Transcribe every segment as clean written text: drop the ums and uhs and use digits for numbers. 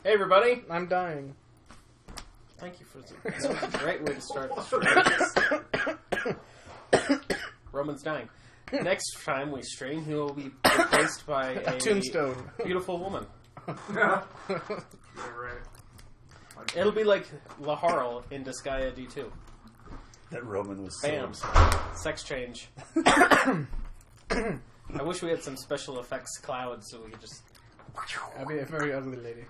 Hey everybody! I'm dying. Thank you for that. Was a great way to start the stream. Roman's dying. Next time we stream, he will be replaced by a tombstone. Beautiful woman. You're right. It'll be like Laharl in Disgaea D2. That Roman was Bam. so... Sex change. I wish we had some special effects clouds so we could just... I'd be a very ugly lady.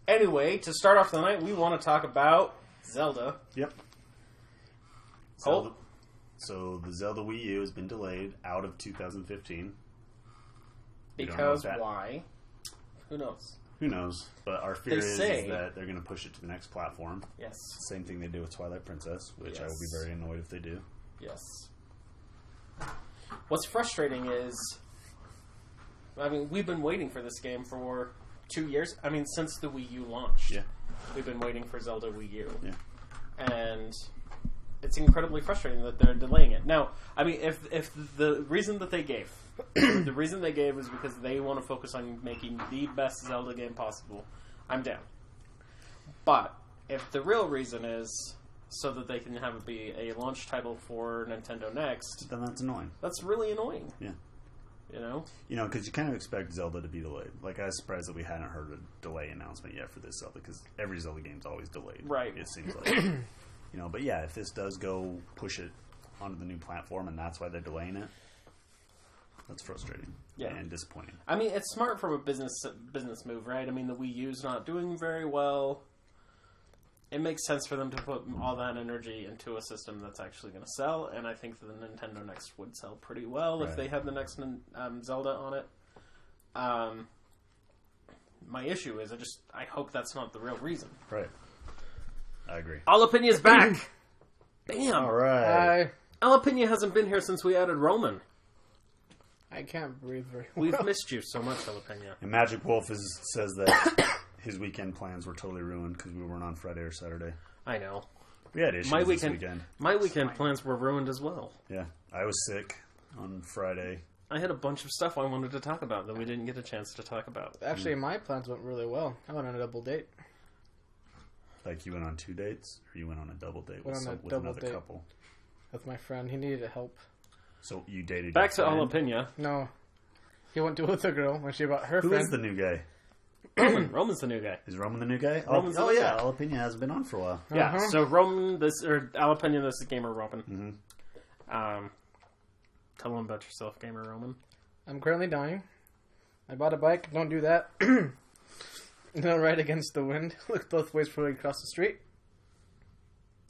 Anyway, to start off the night, we want to talk about Zelda. Yep. Oh. So the Zelda Wii U has been delayed out of 2015. Because why? Who knows? Who knows? But our fear is say- that they're going to push it to the next platform. Yes. Same thing they do with Twilight Princess, which I will be Yes. very annoyed if they do. Yes. What's frustrating is, I mean, we've been waiting for this game for 2 years. I mean, since the Wii U launched. Yeah. We've been waiting for Zelda Wii U. Yeah. And it's incredibly frustrating that they're delaying it. Now, I mean, if the reason that they gave, the reason they gave is because they want to focus on making the best Zelda game possible, I'm down. But if the real reason is so that they can have it be a launch title for Nintendo Next, Then that's annoying. that's really annoying. Yeah. You know? You know, because you kind of expect Zelda to be delayed. Like, I was surprised that we hadn't heard a delay announcement yet for this Zelda, because every Zelda game's always delayed. Right. It seems like. You know, but yeah, if this does go push it onto the new platform, and that's why they're delaying it, that's frustrating. Yeah. And disappointing. I mean, it's smart from a business move, right? I mean, the Wii U's not doing very well. It makes sense for them to put all that energy into a system that's actually going to sell, and I think the Nintendo Next would sell pretty well if they had the next Zelda on it. My issue is I hope that's not the real reason. Right. I agree. Alapinia's back! Bam! All right. Alapinia hasn't been here since we added Roman. I can't breathe very well. We've missed you so much, Alapinia. And Magic Wolf says that his weekend plans were totally ruined because we weren't on Friday or Saturday. I know. We had issues this weekend. My weekend plans were ruined as well. Yeah. I was sick on Friday. I had a bunch of stuff I wanted to talk about that we didn't get a chance to talk about. Actually, my plans went really well. I went on a double date. Like, you went on 2 dates? Or you went on a double date Went with, on a with double another date. couple? With my friend. He needed help. So you dated Back to your friend? Alapinia. No. He went to with a girl when she brought her Who friend. is the new guy? Roman's the new guy. Is Roman the new guy? Roman's the new yeah. guy. Jalapeno hasn't been on for a while. Yeah, Uh-huh. so Roman, Alapinia, this is Gamer Roman. Mm-hmm. Tell him about yourself, Gamer Roman. I'm currently dying. I bought a bike. Don't do that. Don't ride against the wind. Look both ways before you cross the street.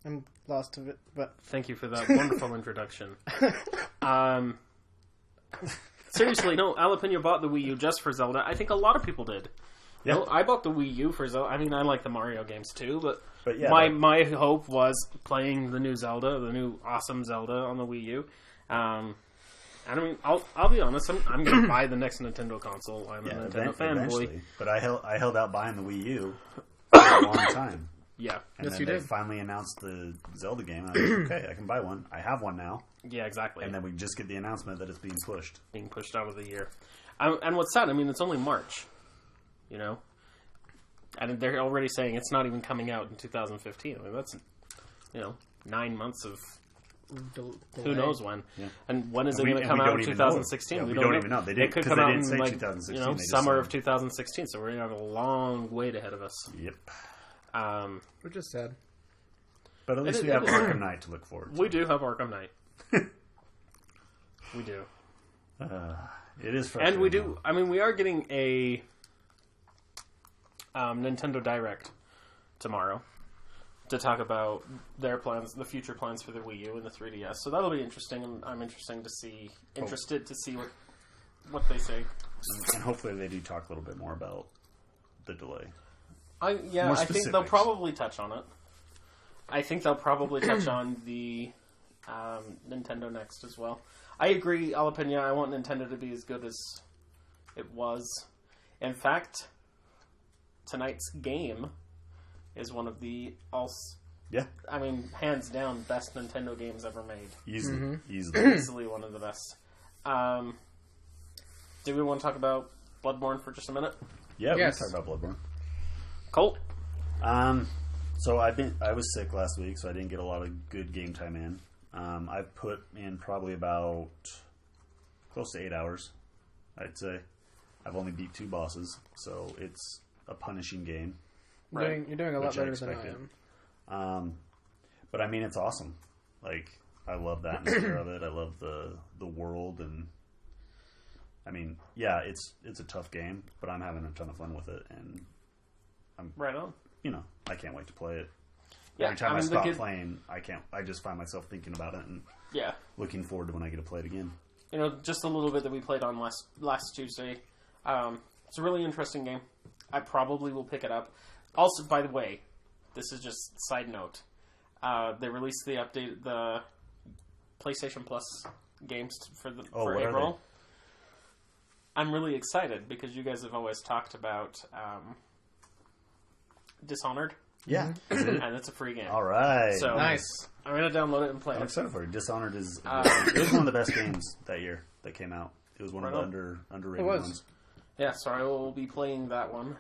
I'm lost of it, but... Thank you for that wonderful introduction. Seriously, no, Alapinia bought the Wii U just for Zelda. I think a lot of people did. Yeah. No, I bought the Wii U for Zelda. I mean, I like the Mario games too, but yeah, my hope was playing the new Zelda, the new awesome Zelda on the Wii U. And I mean, I'll be honest, I'm going to buy the next Nintendo console. I'm a Nintendo fanboy. Eventually. But I held out buying the Wii U for a long time. Yeah. And Yes, then you they did. finally announced the Zelda game, and I was like, okay, I can buy one. I have one now. Yeah, exactly. And then we just get the announcement that it's being pushed. Being pushed out of the year. And what's sad, I mean, it's only March, you know? And they're already saying it's not even coming out in 2015. I mean, that's, 9 months of who knows when. Yeah. And when is it And going to we come don't out in even know. 2016? Yeah, we don't even know. They didn't- It could 'cause come they out didn't in, say like, 2016, they just summer said- of 2016, so we're going to have a long wait ahead of us. Yep. Which is sad. But at least we have Arkham Knight to look forward to. We do have Arkham Knight. We do. It is frustrating. And we do. I mean, we are getting a Nintendo Direct tomorrow to talk about their plans, the future plans for the Wii U and the 3DS. So that'll be interesting. I'm interested to see what they say. And hopefully they do talk a little bit more about the delay. I think they'll specifics. probably touch on it. I think they'll probably touch on the Nintendo Next as well. I agree, Alapinia. I want Nintendo to be as good as it was. In fact, tonight's game is one of the hands down best Nintendo games ever made. Easily. Easily one of the best. Do we want to talk about Bloodborne for just a minute? Yeah, Yes. we can talk about Bloodborne. Colt? So I was sick last week, so I didn't get a lot of good game time in. I've put in probably about close to 8 hours, I'd say. I've only beat 2 bosses, so it's a punishing game. Right. You're doing a lot Which I better than I expected. am. But I mean, it's awesome. Like, I love the atmosphere of it. I love the world, and I mean, yeah, it's a tough game, but I'm having a ton of fun with it, and Right on. I can't wait to play it. Yeah, Every time I the stop good- playing, I just find myself thinking about it and Yeah. looking forward to when I get to play it again. Just a little bit that we played on last Tuesday. It's a really interesting game. I probably will pick it up. Also, by the way, this is just side note. They released the update, the PlayStation Plus games for what are April. I'm really excited because you guys have always talked about Dishonored, Yeah. and it's a free game. All right. So Nice. I'm going to download it and play I'm it. excited for it. Dishonored is it was one of the best games that year that came out. It was one Right of on. the underrated It was. ones. Yeah, so I will be playing that one.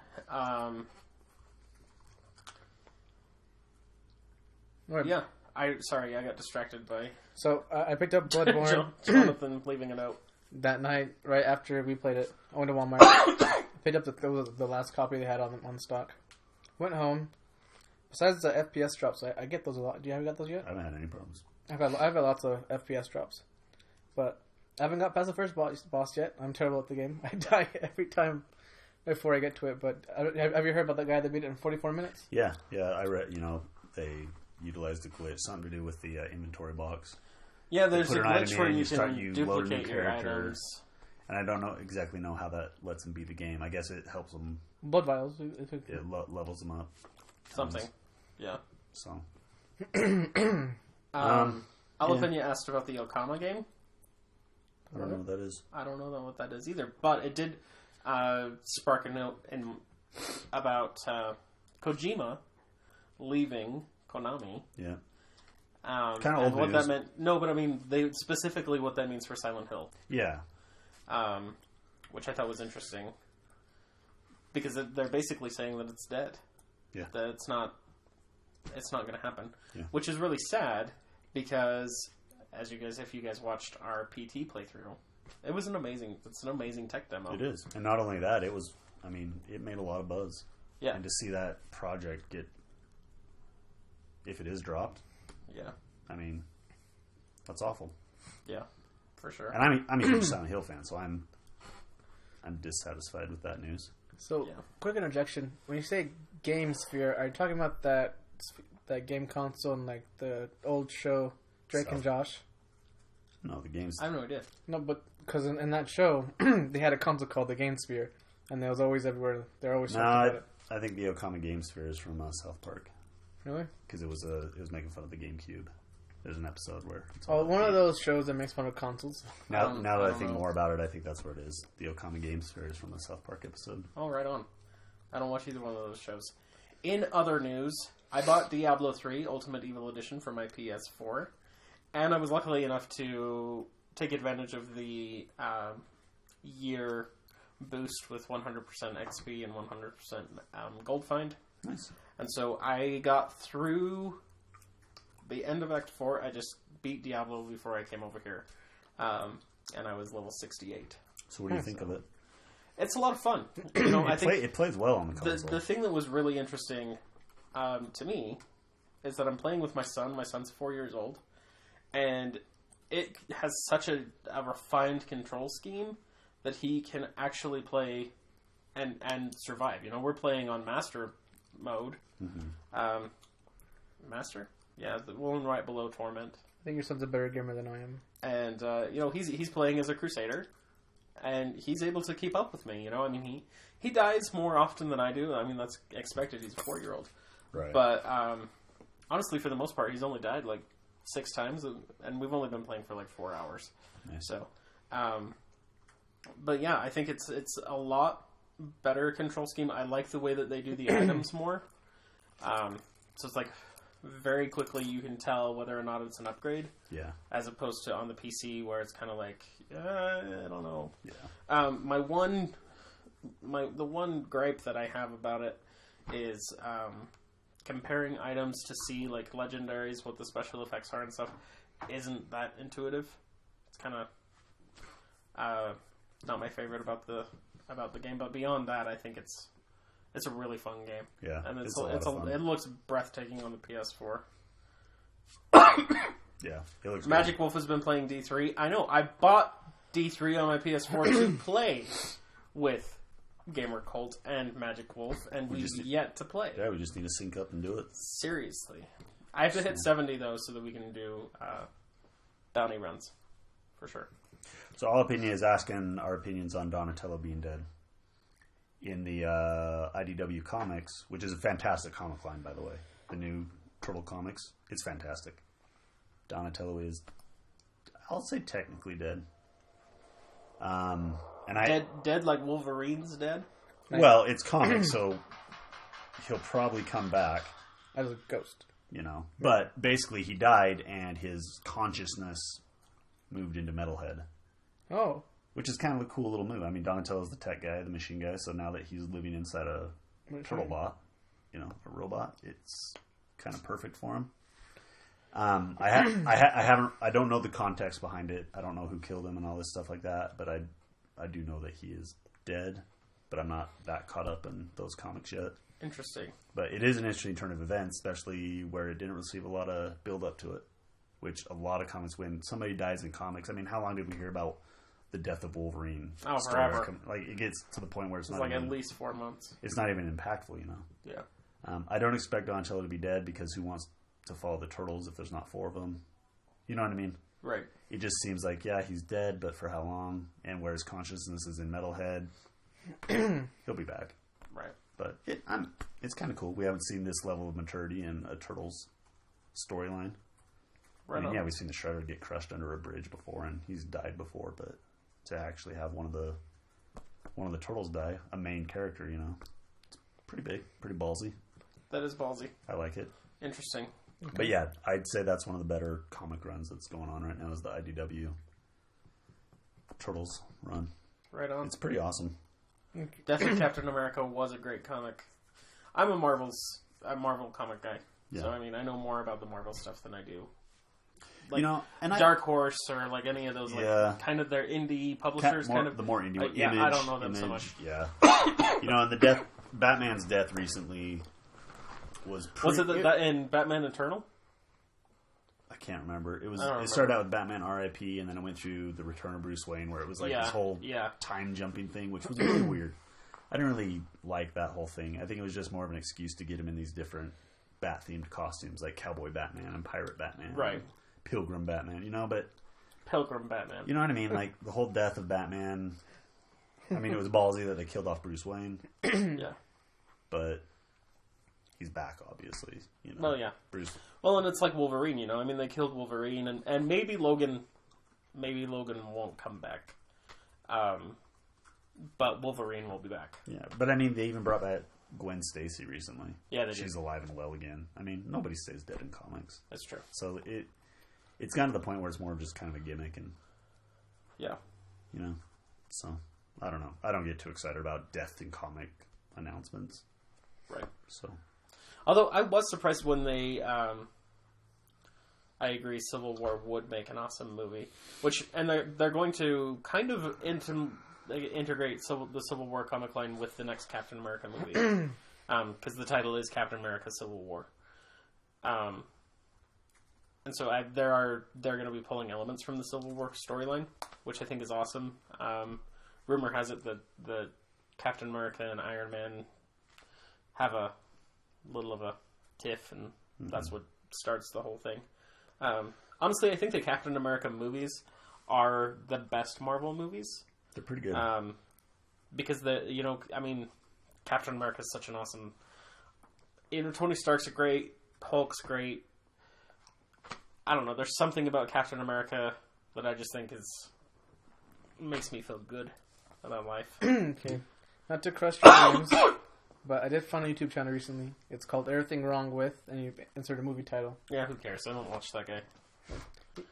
Right. Yeah, I got distracted by So I picked up Bloodborne Jonathan leaving a note. that night, right after we played it. I went to Walmart, picked up the last copy they had on stock. Went home. Besides the FPS drops, I get those a lot. Do you haven't got those yet? I haven't had any problems. I've had lots of FPS drops, but I haven't got past the first boss yet. I'm terrible at the game. I die every time before I get to it. But have you heard about that guy that beat it in 44 minutes? Yeah. I read. They utilized a glitch, something to do with the inventory box. Yeah, there's put a an item glitch in, where you you start- can you load a new duplicate your character. items. And I don't exactly know how that lets them beat the game. I guess it helps them. Blood vials. It levels them up. Something. Yeah. So Alapenya asked about the Okama game. I don't know what that is. I don't know what that is either, but it did spark a note about Kojima leaving Konami. Yeah. Kind Kinda old what news. that meant. No, but I mean, specifically what that means for Silent Hill, Yeah. which I thought was interesting because they're basically saying that it's dead. Yeah. That it's not going to happen, Yeah. which is really sad because if you guys watched our PT playthrough, it's an amazing tech demo. It is. And not only that, it made a lot of buzz. Yeah. And to see that project if it is dropped, Yeah. that's awful. Yeah. For sure. And I'm a huge Silent Hill fan, so I'm dissatisfied with that news. So, Yeah. quick interjection. When you say Game Sphere, are you talking about that game console and like the old show Drake and Josh? No, the game's I have no idea. No, but because in that show they had a console called the Game Sphere, and it was always everywhere. They're always talking about it. I think the Okama Game Sphere is from South Park Really? because it was making fun of the GameCube. There's an episode where it's Oh, one of those shows that makes fun of consoles. Now that I don't think know. more about it, I think that's where it is. The Okama Game Sphere is from the South Park episode. Oh, right on. I don't watch either one of those shows. In other news, I bought Diablo 3 Ultimate Evil Edition for my PS4, and I was lucky enough to take advantage of the year boost with 100% XP and 100% gold find. Nice. And so I got through the end of Act 4. I just beat Diablo before I came over here, and I was level 68. So what do you think of it? It's a lot of fun. I think It plays well on the the console. thing that was really interesting to me is that I'm playing with my son. My son's 4 years old, and it has such a refined control scheme that he can actually play and survive. We're playing on master mode. Mm-hmm. Master? Yeah, the one right below Torment. I think your son's a better gamer than I am. And he's playing as a Crusader, and he's able to keep up with me. He dies more often than I do. That's expected. He's a 4-year-old. Right. But honestly, for the most part, he's only died like 6 times, and we've only been playing for like 4 hours. Nice. So, but yeah, I think it's a lot better control scheme. I like the way that they do the items more. So it's like very quickly you can tell whether or not it's an upgrade, Yeah. as opposed to on the PC where it's kind of like I don't know. Yeah. My one the one gripe that I have about it is comparing items to see like legendaries, what the special effects are and stuff, isn't that intuitive. It's kind of not my favorite about the game, but beyond that, I think it's a really fun game. Yeah, and it's a lot of fun. It looks breathtaking on the PS4. Yeah, it looks Magic good. Wolf has been playing D3. I know. I bought D3 on my PS4 to play with Gamer Cult and Magic Wolf, and we've yet to play. Yeah, we just need to sync up and do it. Seriously. I have to hit 70, though, so that we can do bounty runs. For sure. So All Opinion is asking our opinions on Donatello being dead. In the IDW comics, which is a fantastic comic line, by the way. The new Turtle comics. It's fantastic. Donatello is, I'll say, technically dead. Dead like Wolverine's dead? Well, it's comics, so he'll probably come back. As a ghost. You know. But basically he died and his consciousness moved into Metalhead. Oh. Which is kind of a cool little move. I mean, Donatello's the tech guy, the machine guy, so now that he's living inside a turtle bot, you know, a robot, it's kind of perfect for him. I don't know the context behind it. I don't know who killed him and all this stuff like that, but I do know that he is dead, but I'm not that caught up in those comics yet. Interesting. But it is an interesting turn of events, especially where it didn't receive a lot of build up to it, which a lot of comics, when somebody dies in comics, I mean, how long did we hear about the death of Wolverine? Oh, forever. Like, it gets to the point where it's not like even, at least 4 months. It's not even impactful, you know? Yeah. I don't expect Donatello to be dead because who wants to follow the turtles if there's not 4 of them? You know what I mean? Right. It just seems like, yeah, he's dead, but for how long? And where his consciousness is in Metalhead, he'll be back. Right. But it's kind of cool. We haven't seen this level of maturity in a Turtles storyline. Right. I mean, yeah, we've seen the Shredder get crushed under a bridge before, and he's died before. But to actually have one of the Turtles die, a main character, you know, it's pretty big, pretty ballsy. That is ballsy. I like it. Interesting. Okay. But yeah, I'd say that's one of the better comic runs that's going on right now is the IDW Turtles run. Right on. It's pretty awesome. Death of Captain America was a great comic. I'm a Marvel comic guy. Yeah. So, I mean, I know more about the Marvel stuff than I do. Like, you know, and Dark Horse or like any of those, like, kind of their indie publishers. The more indie Image, I don't know them so much. Yeah. You know, and Batman's death recently was it in Batman Eternal? I can't remember. It started out with Batman R.I.P. and then it went through the Return of Bruce Wayne, where it was like this whole time jumping thing, which was really weird. I didn't really like that whole thing. I think it was just more of an excuse to get him in these different bat themed costumes, like Cowboy Batman and Pirate Batman, right? Pilgrim Batman, you know. But Pilgrim Batman, you know what I mean? Like the whole death of Batman. I mean, it was ballsy that they killed off Bruce Wayne. Yeah, but he's back, obviously. You know. Well, yeah, Bruce. Well, and it's like Wolverine, you know. I mean, they killed Wolverine, and maybe Logan won't come back. But Wolverine will be back. Yeah, but I mean, they even brought back Gwen Stacy recently. Yeah, they She's alive and well again. I mean, nobody stays dead in comics. That's true. So it's gotten to the point where it's more of just kind of a gimmick, and yeah, you know. So I don't know. I don't get too excited about death in comic announcements. Right. So, although I was surprised when they, I agree, Civil War would make an awesome movie. And they're going to kind of integrate the Civil War comic line with the next Captain America movie, because the title is Captain America: Civil War. And so they're going to be pulling elements from the Civil War storyline, which I think is awesome. Rumor has it that the Captain America and Iron Man have a little of a tiff, and that's what starts the whole thing. Honestly, I think the Captain America movies are the best Marvel movies. They're pretty good. Because Captain America is such an awesome. Tony Stark's great. Hulk's great. I don't know. There's something about Captain America that I just think makes me feel good about life. Okay, not to crush your dreams, but I did find a YouTube channel recently. It's called Everything Wrong With, and you insert a movie title. Yeah, who cares? I don't watch that guy.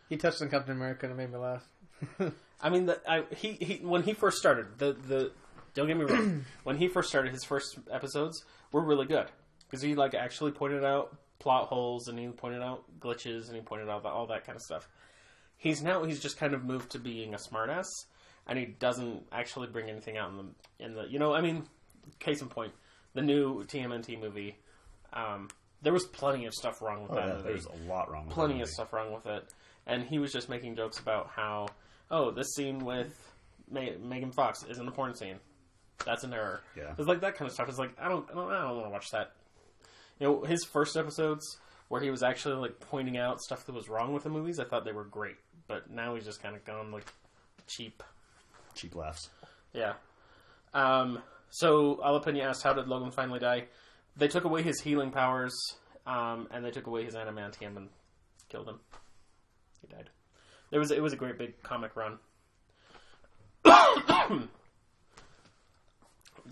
He touched on Captain America and it made me laugh. I mean, he when he first started, the Don't get me wrong. When he first started, his first episodes were really good because he like actually pointed out plot holes and he pointed out glitches and he pointed out all that kind of stuff. He's just kind of moved to being a smartass, and he doesn't actually bring anything out in the you know, I mean, case in point, the new TMNT movie. There was plenty of stuff wrong with that movie. There's a lot wrong with plenty of stuff wrong with it, and he was just making jokes about how, oh, this scene with Megan Fox isn't a porn scene. That's an error. Yeah. It's like that kind of stuff. It's like I don't want to watch that. You know, his first episodes where he was actually like pointing out stuff that was wrong with the movies, I thought they were great. But now he's just kind of gone like cheap laughs. Yeah. So Alapena asked, how did Logan finally die? They took away his healing powers, and they took away his adamantium and killed him. He died. It was a great big comic run.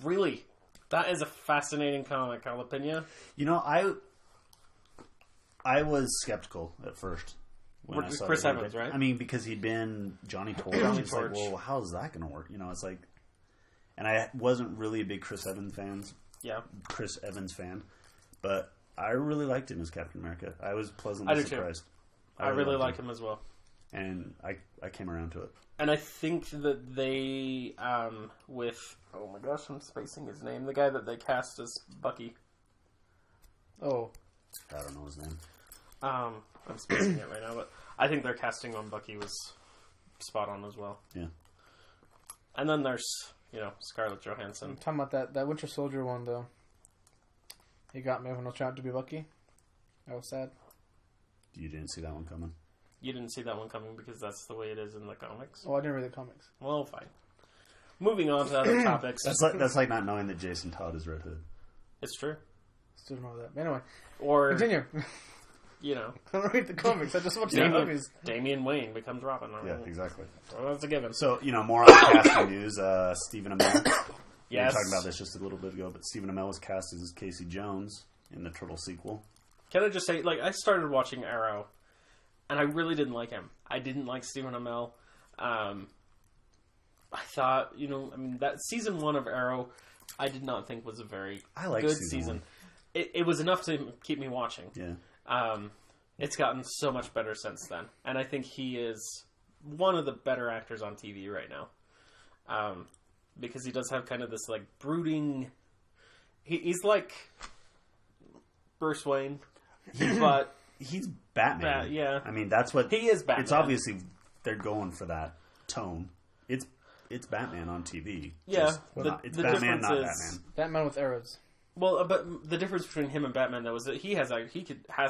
Really, that is a fascinating comic, Alapena. You know, I was skeptical at first when I saw Chris Evans, right? I mean, because he'd been Johnny Torch. It's like, well, how's that going to work? You know, it's like, and I wasn't really a big Chris Evans fan, but I really liked him as Captain America. I was pleasantly surprised. I really like him as well. And I came around to it. And I think that they, with... Oh my gosh, I'm spacing his name. The guy that they cast as Bucky. Oh. I don't know his name. I'm spacing it right now, but I think their casting on Bucky was spot on as well. Yeah. And then there's, Scarlett Johansson. I'm talking about that Winter Soldier one, though. He got me when I was trying to be Bucky. I was sad. You didn't see that one coming? You didn't see that one coming because that's the way it is in the comics? Oh, I didn't read the comics. Well, fine. Moving on to other topics. That's like not knowing that Jason Todd is Red Hood. It's true. Still don't know that. Anyway. Or... Continue. I don't read the comics. I just watched the movies. Damian Wayne becomes Robin. Yeah, exactly. Well, that's a given. So, more on the casting news. Stephen Amell. Yes. We were talking about this just a little bit ago, but Stephen Amell was cast as Casey Jones in the Turtle sequel. Can I just say, I started watching Arrow, and I really didn't like him. I didn't like Stephen Amell. I thought, that season 1 of Arrow, I did not think was a very good season. It was enough to keep me watching. Yeah. It's gotten so much better since then, and I think he is one of the better actors on TV right now. Because he does have kind of this brooding. He's like Bruce Wayne, but he's Batman. Yeah, I mean that's what he is. Batman. It's obviously they're going for that tone. It's Batman on TV. Yeah, it's Batman, not Batman. Batman with arrows. Well, but the difference between him and Batman, though, is that he has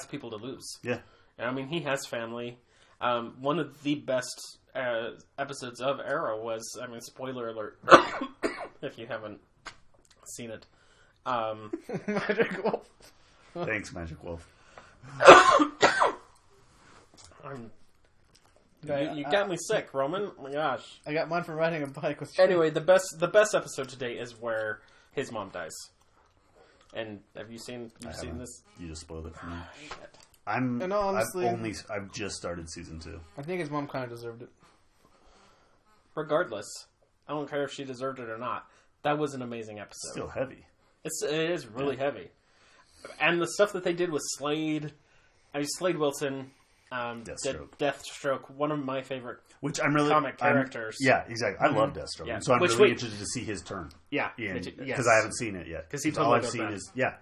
people to lose. Yeah. I mean, he has family. One of the best episodes of Arrow was, spoiler alert, if you haven't seen it. Magic Wolf. Thanks, Magic Wolf. You got me sick, Roman. Oh my gosh. I got mine from riding a bike. Anyway, the best episode today is where his mom dies. And have you seen this? You just spoiled it for me. Shit. I've just started season 2. I think his mom kind of deserved it. Regardless, I don't care if she deserved it or not. That was an amazing episode. Still heavy. It is really heavy. And the stuff that they did with Slade Wilson, Deathstroke, one of my favorite comic characters. Yeah, exactly. I love Deathstroke. Yeah. So I'm really interested to see his turn. Yeah. Because I haven't seen it yet. Because all I've seen is... Yeah.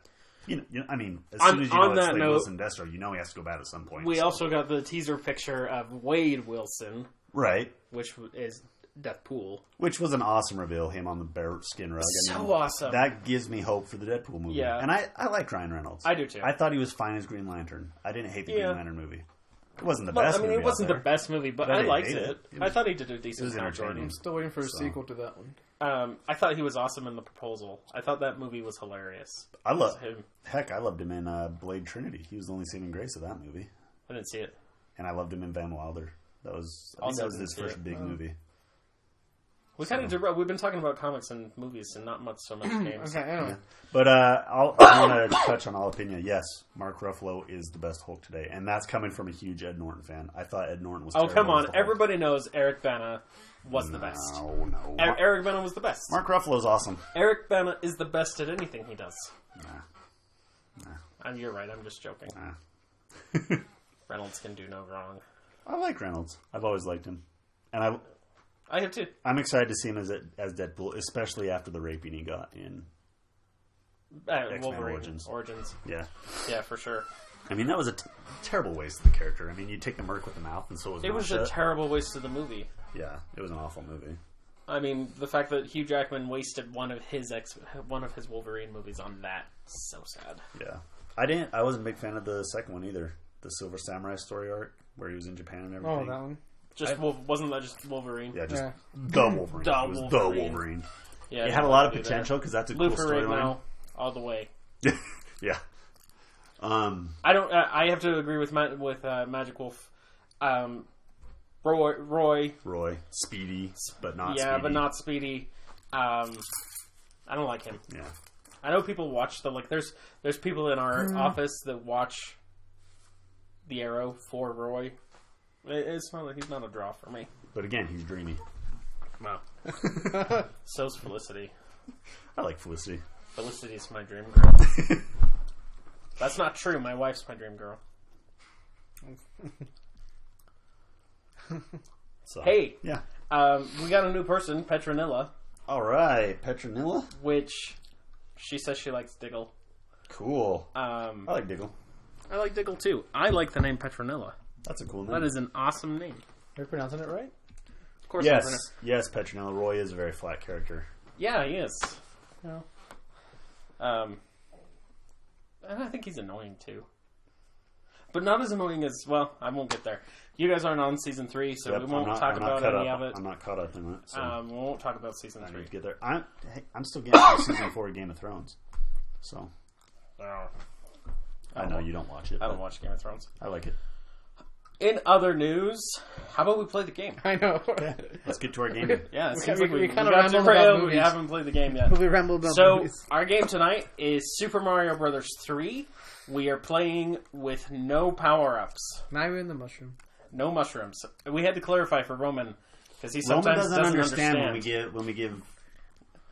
As soon as you know it's Slade Wilson Deathstroke, you know he has to go bad at some point. We also got the teaser picture of Wade Wilson. Right. Which is Deathpool. Which was an awesome reveal, him on the bear skin rug. Awesome. That gives me hope for the Deadpool movie. Yeah. And I like Ryan Reynolds. I do too. I thought he was fine as Green Lantern. I didn't hate the Green Lantern movie. It wasn't the best movie. It wasn't the best movie, but I liked it. I thought he did a decent job. I'm still waiting for a sequel to that one. I thought he was awesome in The Proposal. I thought that movie was hilarious. I loved him in Blade Trinity. He was the only saving grace of that movie. I didn't see it. And I loved him in Van Wilder. That was his first big movie. We kind of we've been talking about comics and movies and not so much games. Okay, anyway. Yeah. But I want to touch on Jalapeno. Yes, Mark Ruffalo is the best Hulk today, and that's coming from a huge Ed Norton fan. I thought Ed Norton was. Oh, come on! as the Hulk. Everybody knows Eric Bana was the best. No. Eric Bana was the best. Mark Ruffalo's awesome. Eric Bana is the best at anything he does. Nah. You're right. I'm just joking. Nah. Reynolds can do no wrong. I like Reynolds. I've always liked him, and I have too. I'm excited to see him as Deadpool, especially after the raping he got in Wolverine Origins. Yeah, for sure. I mean that was a terrible waste of the character. I mean, you take the merc with the mouth, and so it was a terrible waste of the movie. Yeah, it was an awful movie. I mean, the fact that Hugh Jackman wasted one of his Wolverine movies on that, so sad. Yeah, I wasn't a big fan of the second one either. The Silver Samurai story arc where he was in Japan and everything. Oh, that one. Wasn't that just Wolverine? Yeah, just the Wolverine. It was the Wolverine. Yeah, it had a lot of potential because that's a cool storyline. now, all the way. Yeah. I don't. I have to agree with Magic Wolf. Roy, Speedy, but not. Yeah, Speedy. but not Speedy. I don't like him. Yeah. I know people watch There's people in our office that watch The Arrow for Roy. It's not like he's not a draw for me. But again, he's dreamy. Wow. So's Felicity. I like Felicity. Felicity's my dream girl. That's not true. My wife's my dream girl. So, hey. Yeah. We got a new person, Petronilla. All right, Petronilla. Which she says she likes Diggle. Cool. I like Diggle. I like Diggle too. I like the name Petronilla. That's a cool name. That is an awesome name. You're pronouncing it right? Of course. Yes, Petronilla. Roy is a very flat character. Yeah, he is. No. And I think he's annoying too. But not as annoying as, well, I won't get there. You guys aren't on season 3, so we won't talk about any of it. I'm not caught up in it. So we won't talk about season 3. I need to get there. I'm still getting to season 4 of Game of Thrones. So. I know you don't watch it. I don't watch Game of Thrones. I like it. In other news, how about we play the game? I know. Let's get to our game. Yeah, it seems like we kind of got to rambled about we movies. haven't played the game yet. We rambled about So, movies. our game tonight is Super Mario Brothers 3. We are playing with no power-ups. Not even the mushroom. No mushrooms. We had to clarify for Roman, because he Roman sometimes doesn't understand understand. when we give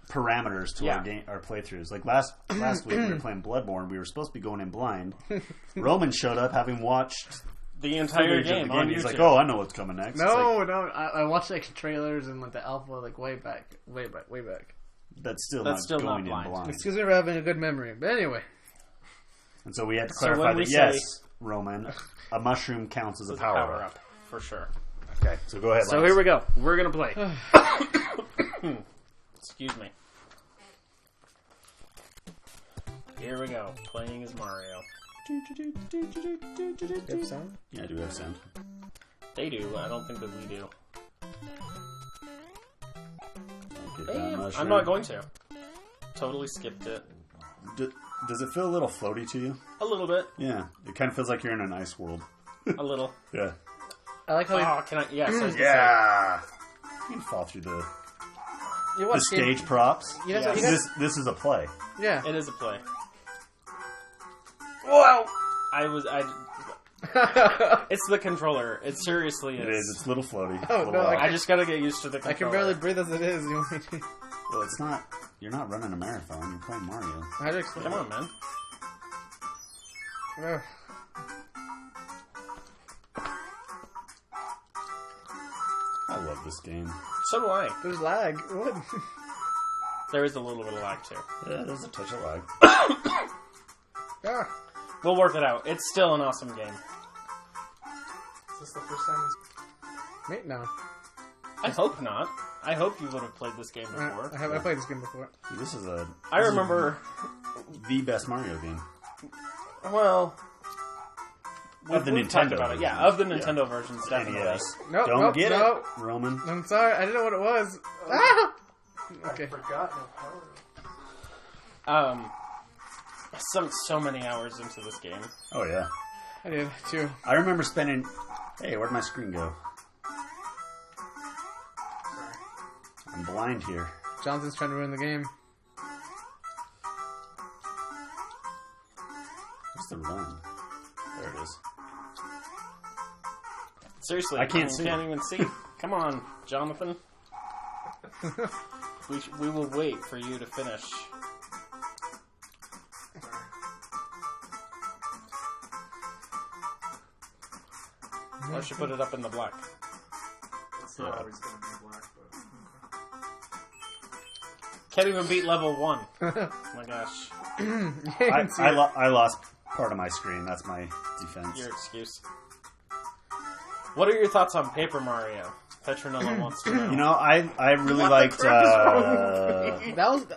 parameters to our playthroughs. Like last week we were playing Bloodborne. We were supposed to be going in blind. Roman showed up having watched The entire footage of game the on game. He's YouTube. like, "Oh, I know what's coming next." No, It's like, I watched like trailers and like the alpha like way back. that's still That's still not not going in blind. blind. Excuse me for having a good memory, but anyway. And so we had to So clarify when we that yes, say- Roman, a mushroom counts as a It's a power up. power-up, for sure. Okay, so go ahead. So Lance. here we go. We're going to play. Excuse me. Here we go. Playing as Mario. Good sound. Yeah, I do have sound. They do. I don't think that we do. Get that mushroom. I'm not going to. Totally skipped it. Does it feel a little floaty to you? A little bit. Yeah, it kind of feels like you're in an ice world. A little. Yeah. I like how Oh, can I? Yes. I was gonna say. Yeah. You can fall through the you watch stage props. You know, Yes. you know, This is a play. yeah. It is a play. Whoa! It's the controller. It seriously is. It is. It's a little floaty. Oh, a little no, odd. I just gotta get used to the controller. I can barely breathe as it is. You want me to? Well, it's not. You're not running a marathon. You're playing Mario. How to explain Come on, man. it? I love this game. So do I. There's lag. What? There is a little bit of lag, too. Yeah, there's a touch of lag. Ah. We'll work it out. It's still an awesome game. Is this the first time Wait, no. I hope not. I hope you would have played this game I before. played this game before. This is a. I remember, the best Mario game. well... Of the we've talked Nintendo about it. Yeah, version. of the Nintendo versions, definitely. NES. Nope, Don't nope, get nope. it, Roman. I'm sorry, I didn't know what it was. Ah! Okay. I forgot no power. I sunk so many hours into this game. Oh yeah. I did, too. I remember spending. Hey, where'd my screen go? Sorry. I'm blind here. Jonathan's trying to ruin the game. What's the run? There it is. Seriously, I can't you see. can't even see. Come on, Jonathan. We will wait for you to finish. I should put it up in the black. It's not always going to be black, but... Can't even beat level 1. Oh my gosh. I lost part of my screen. That's my defense. Your excuse. What are your thoughts on Paper Mario? Petronella wants to know. You know, I really What the liked. crap is wrong with me?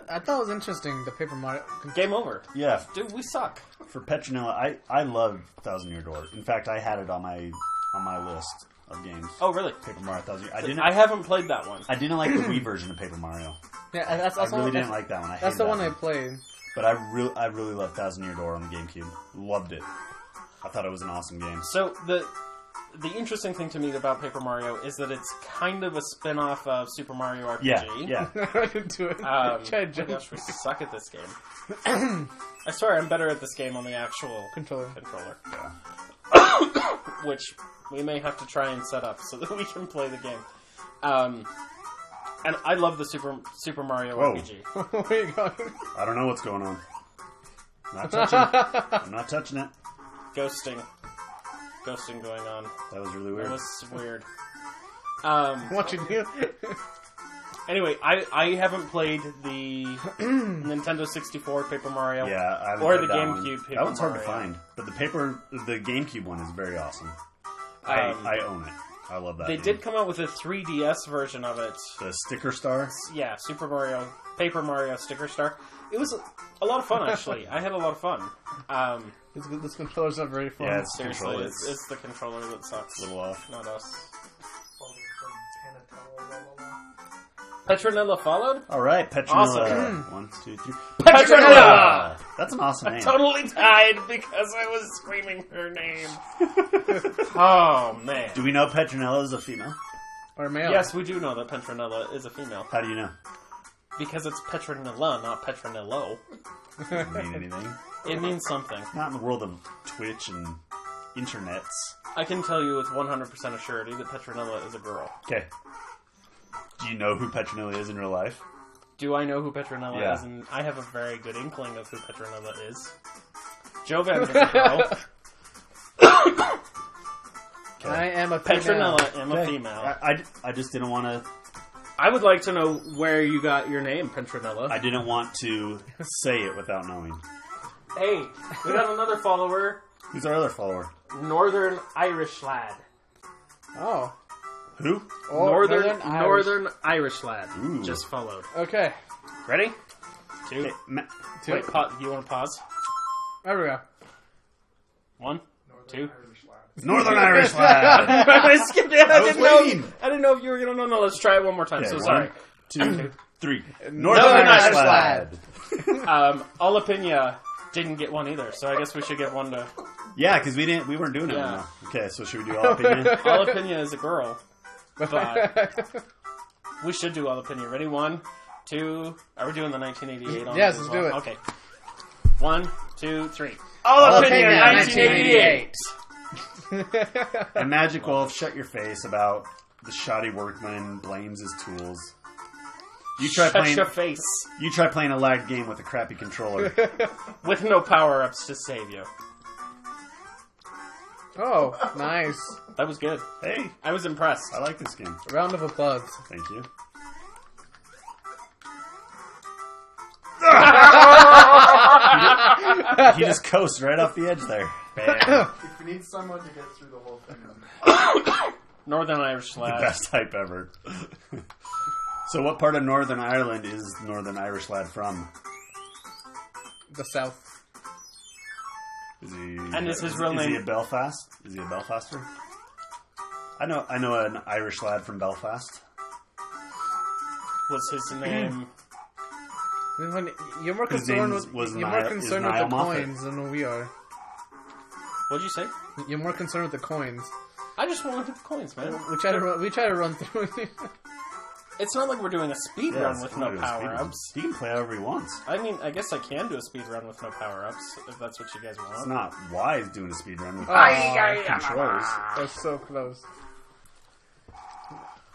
I thought it was interesting, the Paper Mario. Game over. Yeah, Dude, we suck. for Petronella, I love Thousand Year Door. In fact, I had it on my list of games. Oh, really? Paper Mario Thousand Year. I haven't played that one. I didn't like the Wii version of Paper Mario. Yeah, that's I really didn't like that one. I That's hated the that one I played. But I really loved Thousand Year Door on the GameCube. Loved it. I thought it was an awesome game. So, the interesting thing to me about Paper Mario is that it's kind of a spin-off of Super Mario RPG. Yeah. I didn't do it. Oh Try to my jump. gosh, we suck at this game. I swear I'm better at this game on the actual Controller. Yeah. which we may have to try and set up so that we can play the game. And I love the Super Mario Whoa. RPG. Where you going? I don't know what's going on. Not touching it. I'm not touching it. Ghosting going on. That was really That weird. was weird. What you do? Anyway, I haven't played the Nintendo 64 Paper Mario. Yeah, I haven't Or played the that GameCube one. Paper That one's hard to Mario. find. But the GameCube one is very awesome. I own it. I love that They game. did come out with a 3DS version of it. The Sticker Star. Yeah, Paper Mario Sticker Star. It was a lot of fun, actually. I had a lot of fun. This controller's not very fun. Yeah, it's Seriously, controller. it's the controller that sucks. a little off. Not us. Following from Panatella, la, la, la. Petronella followed? All right, Petronella. Awesome. 1, 2, 3. Petronella! That's an awesome name. Totally died because I was screaming her name. Oh, man. Do we know Petronella is a female? Or male. Yes, we do know that Petronella is a female. How do you know? Because it's Petronella, not Petronello. Doesn't mean anything. It means something. Not in the world of Twitch and internets. I can tell you with 100% of surety that Petronella is a girl. Okay. Do you know who Petronella is in real life? Do I know who Petronella Yeah. is? And I have a very good inkling of who Petronella is. Jovan is a girl. Okay. I am a female. Petronella am a Okay. female. I just didn't want to. I would like to know where you got your name, Petronella. I didn't want to say it without knowing. Hey, we got another follower. Who's our other follower? Northern Irish lad. Oh. Who? Oh, Northern Irish. Irish lad. Ooh. Just followed. Okay. Ready? Two. Okay, Two. Wait, you want to pause? There we go. 1, 2. Irish lad. Northern Irish lad. I skipped it. I was waiting. I didn't know if you were going to know. No, let's try it one more time. Okay, So sorry. 1, 2, 3. Northern Northern Irish Irish lad. Alapina didn't get one either, so I guess we should get one to... Yeah, because we weren't doing it. Yeah. Anymore. Okay, so should we do all opinion? Alapina is a girl, but we should do Alapina. Ready? 1, 2... Are we doing the 1988 on Yes, as let's well? do it. Okay. 1, 2, 3. Alapina, Alapina 1988! And Magic Wolf, shut your face about the shoddy workman blames his tools. You try Shut playing. your face. You try playing a lagged game with a crappy controller. With no power-ups to save you. Oh, nice. That was good. Hey, I was impressed. I like this game. Round of applause. Thank you. He just coasts right off the edge there. Bam. If you need someone to get through the whole thing, Northern Irish The lad. best hype ever. So, what part of Northern Ireland is Northern Irish lad from? The South. Is he? And is his real Is he name- a Belfast? Is he a Belfaster? I know an Irish lad from Belfast. Was his name... You're more His concerned name with was you're more Niall- concerned is with the Niall Moffat. coins than we are. What'd you say? You're more concerned with the coins. I just wanted the coins, man. We try to run through. It's not like we're doing a speed run with no power-ups. He can play however he wants. I mean, I guess I can do a speed run with no power-ups, if that's what you guys want. It's not wise doing a speed run with That controls. was so close.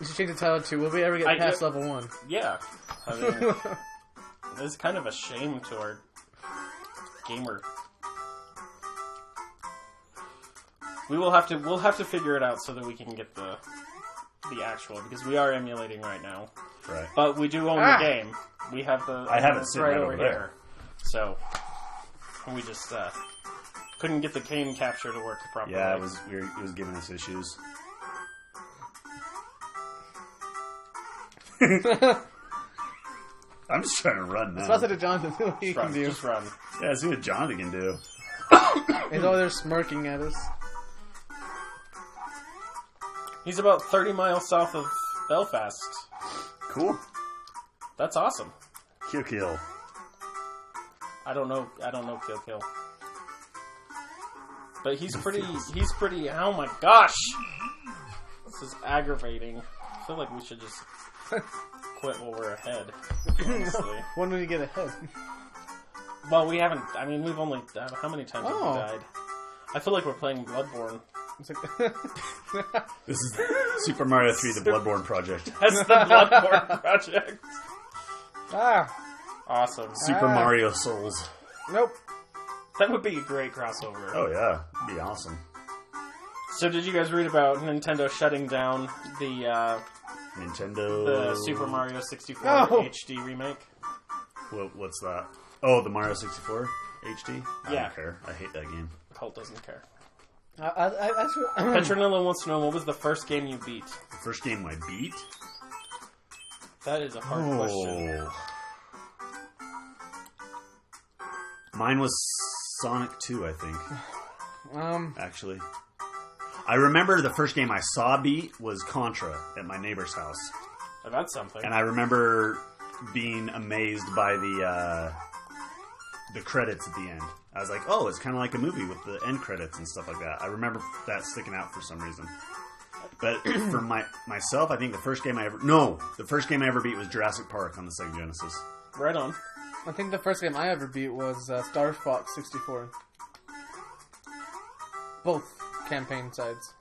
We should change the title to, will we ever get past level 1? Yeah. I mean, it's kind of a shame to our gamer. We'll have to figure it out so that we can get the actual, because we are emulating right now. Right. But we do own the game. We have the... I have it sitting right over there. So, we just couldn't get the cane capture to work properly. Yeah, it was giving us issues. I'm just trying to run now. It's not to Jonathan, see what he can do. Just run. Yeah, see what Jonathan can do. He's over there smirking at us. He's about 30 miles south of Belfast. Cool. That's awesome. Kill. I don't know Kill. But he's pretty, oh my gosh! This is aggravating. I feel like we should just quit while we're ahead, honestly. When do we get ahead? Well, we haven't, I mean, we've only, how many times have we died? I feel like we're playing Bloodborne. It's like This is Super Mario 3, the Bloodborne project. That's the Bloodborne project. Awesome. Super Mario Souls. Nope. That would be a great crossover. Oh yeah, it'd be awesome. So did you guys read about Nintendo shutting down the Super Mario 64 HD remake? What's that? Oh, the Mario 64 HD? I Yeah. don't care. I hate that game. Cult doesn't care. I Petronilla wants to know, what was the first game you beat? The first game I beat? That is a hard question. Mine was Sonic 2, I think. Actually. I remember the first game I saw beat was Contra at my neighbor's house. Oh, that's something. And I remember being amazed by the credits at the end. I was like, oh, it's kind of like a movie with the end credits and stuff like that. I remember that sticking out for some reason. But for myself, I think the first game I ever beat was Jurassic Park on the Sega Genesis. Right on. I think the first game I ever beat was Star Fox 64. Both campaign sides.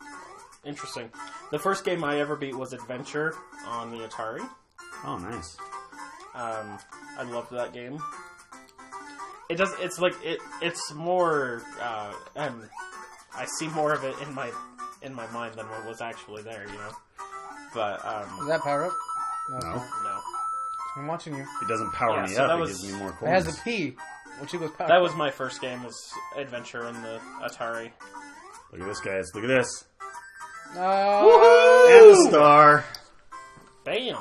Interesting. The first game I ever beat was Adventure on the Atari. Oh, nice. I loved that game. It's more, I see more of it in my mind than what was actually there, you know? But, Is that power up? No. no. I'm watching you. It doesn't power me up, it gives me more It coins. has a P, which equals power. That was my first game, was Adventure on the Atari. Look at this, guys. Look at this. Oh! And the star. Bam!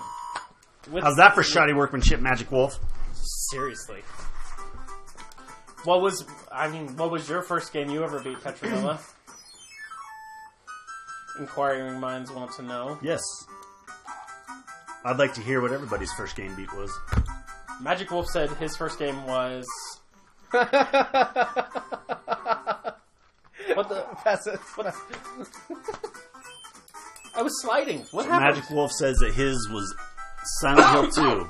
How's that for shoddy workmanship, Magic Wolf? Seriously. What was your first game you ever beat, Petronilla? Inquiring minds want to know. Yes. I'd like to hear what everybody's first game beat was. Magic Wolf said his first game was... What the... Pass it. What? I was sliding. What happened? Magic Wolf says that his was Silent Hill 2,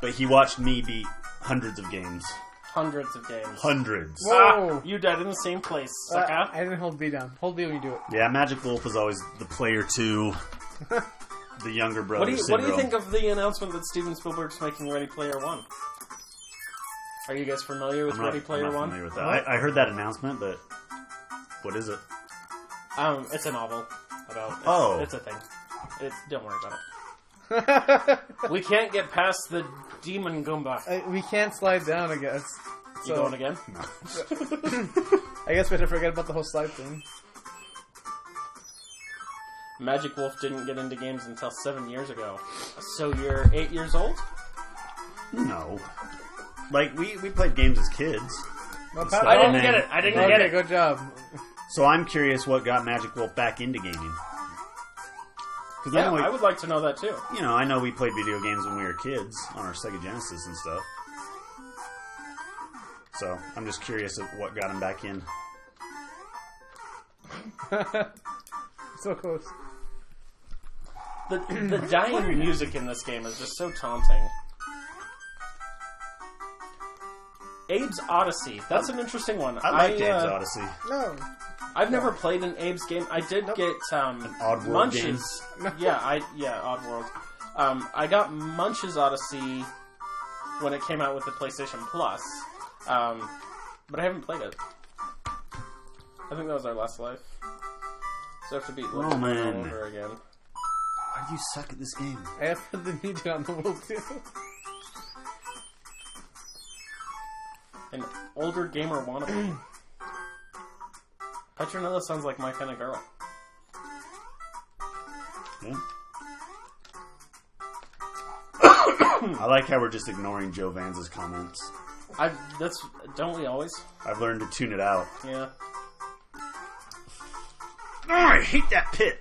but he watched me beat hundreds of games. Hundreds of games. Hundreds. Whoa! You died in the same place, sucker. I didn't hold B down. Hold B when you do it. Yeah, Magic Wolf was always the player 2, the younger brother What do you syndrome. think of the announcement that Steven Spielberg's making Ready Player One? Are you guys familiar with Ready Player I'm not One? familiar with that. I heard that announcement, but what is it? It's a novel about. Oh. It's a thing. Don't worry about it. We can't get past the demon Goomba. We can't slide down, I guess. You going again? No. I guess we have to forget about the whole slide thing. Magic Wolf didn't get into games until 7 years ago. So you're 8 years old? No. Like, we played games as kids. No, And stuff. I didn't And get then- it. I didn't Okay, get it. good job. So I'm curious what got Magic Wolf back into gaming. Because Yeah, I would like to know that too. I know we played video games when we were kids on our Sega Genesis and stuff. So I'm just curious of what got him back in. So close. The dying music in this game is just so taunting. Abe's Odyssey. That's an interesting one. I like Abe's Odyssey. No. I've never played an Abe's game. I did get Oddworld Munch's. Yeah, Oddworld. I got Munch's Odyssey when it came out with the PlayStation Plus, but I haven't played it. I think that was our last life. So I have to beat all over again. Why do you suck at this game? I have the media on the world too. An older gamer wannabe. Petronella sounds like my kind of girl. Yeah. I like how we're just ignoring Joe Vanz's comments. Don't we always? I've learned to tune it out. Yeah. Oh, I hate that pit.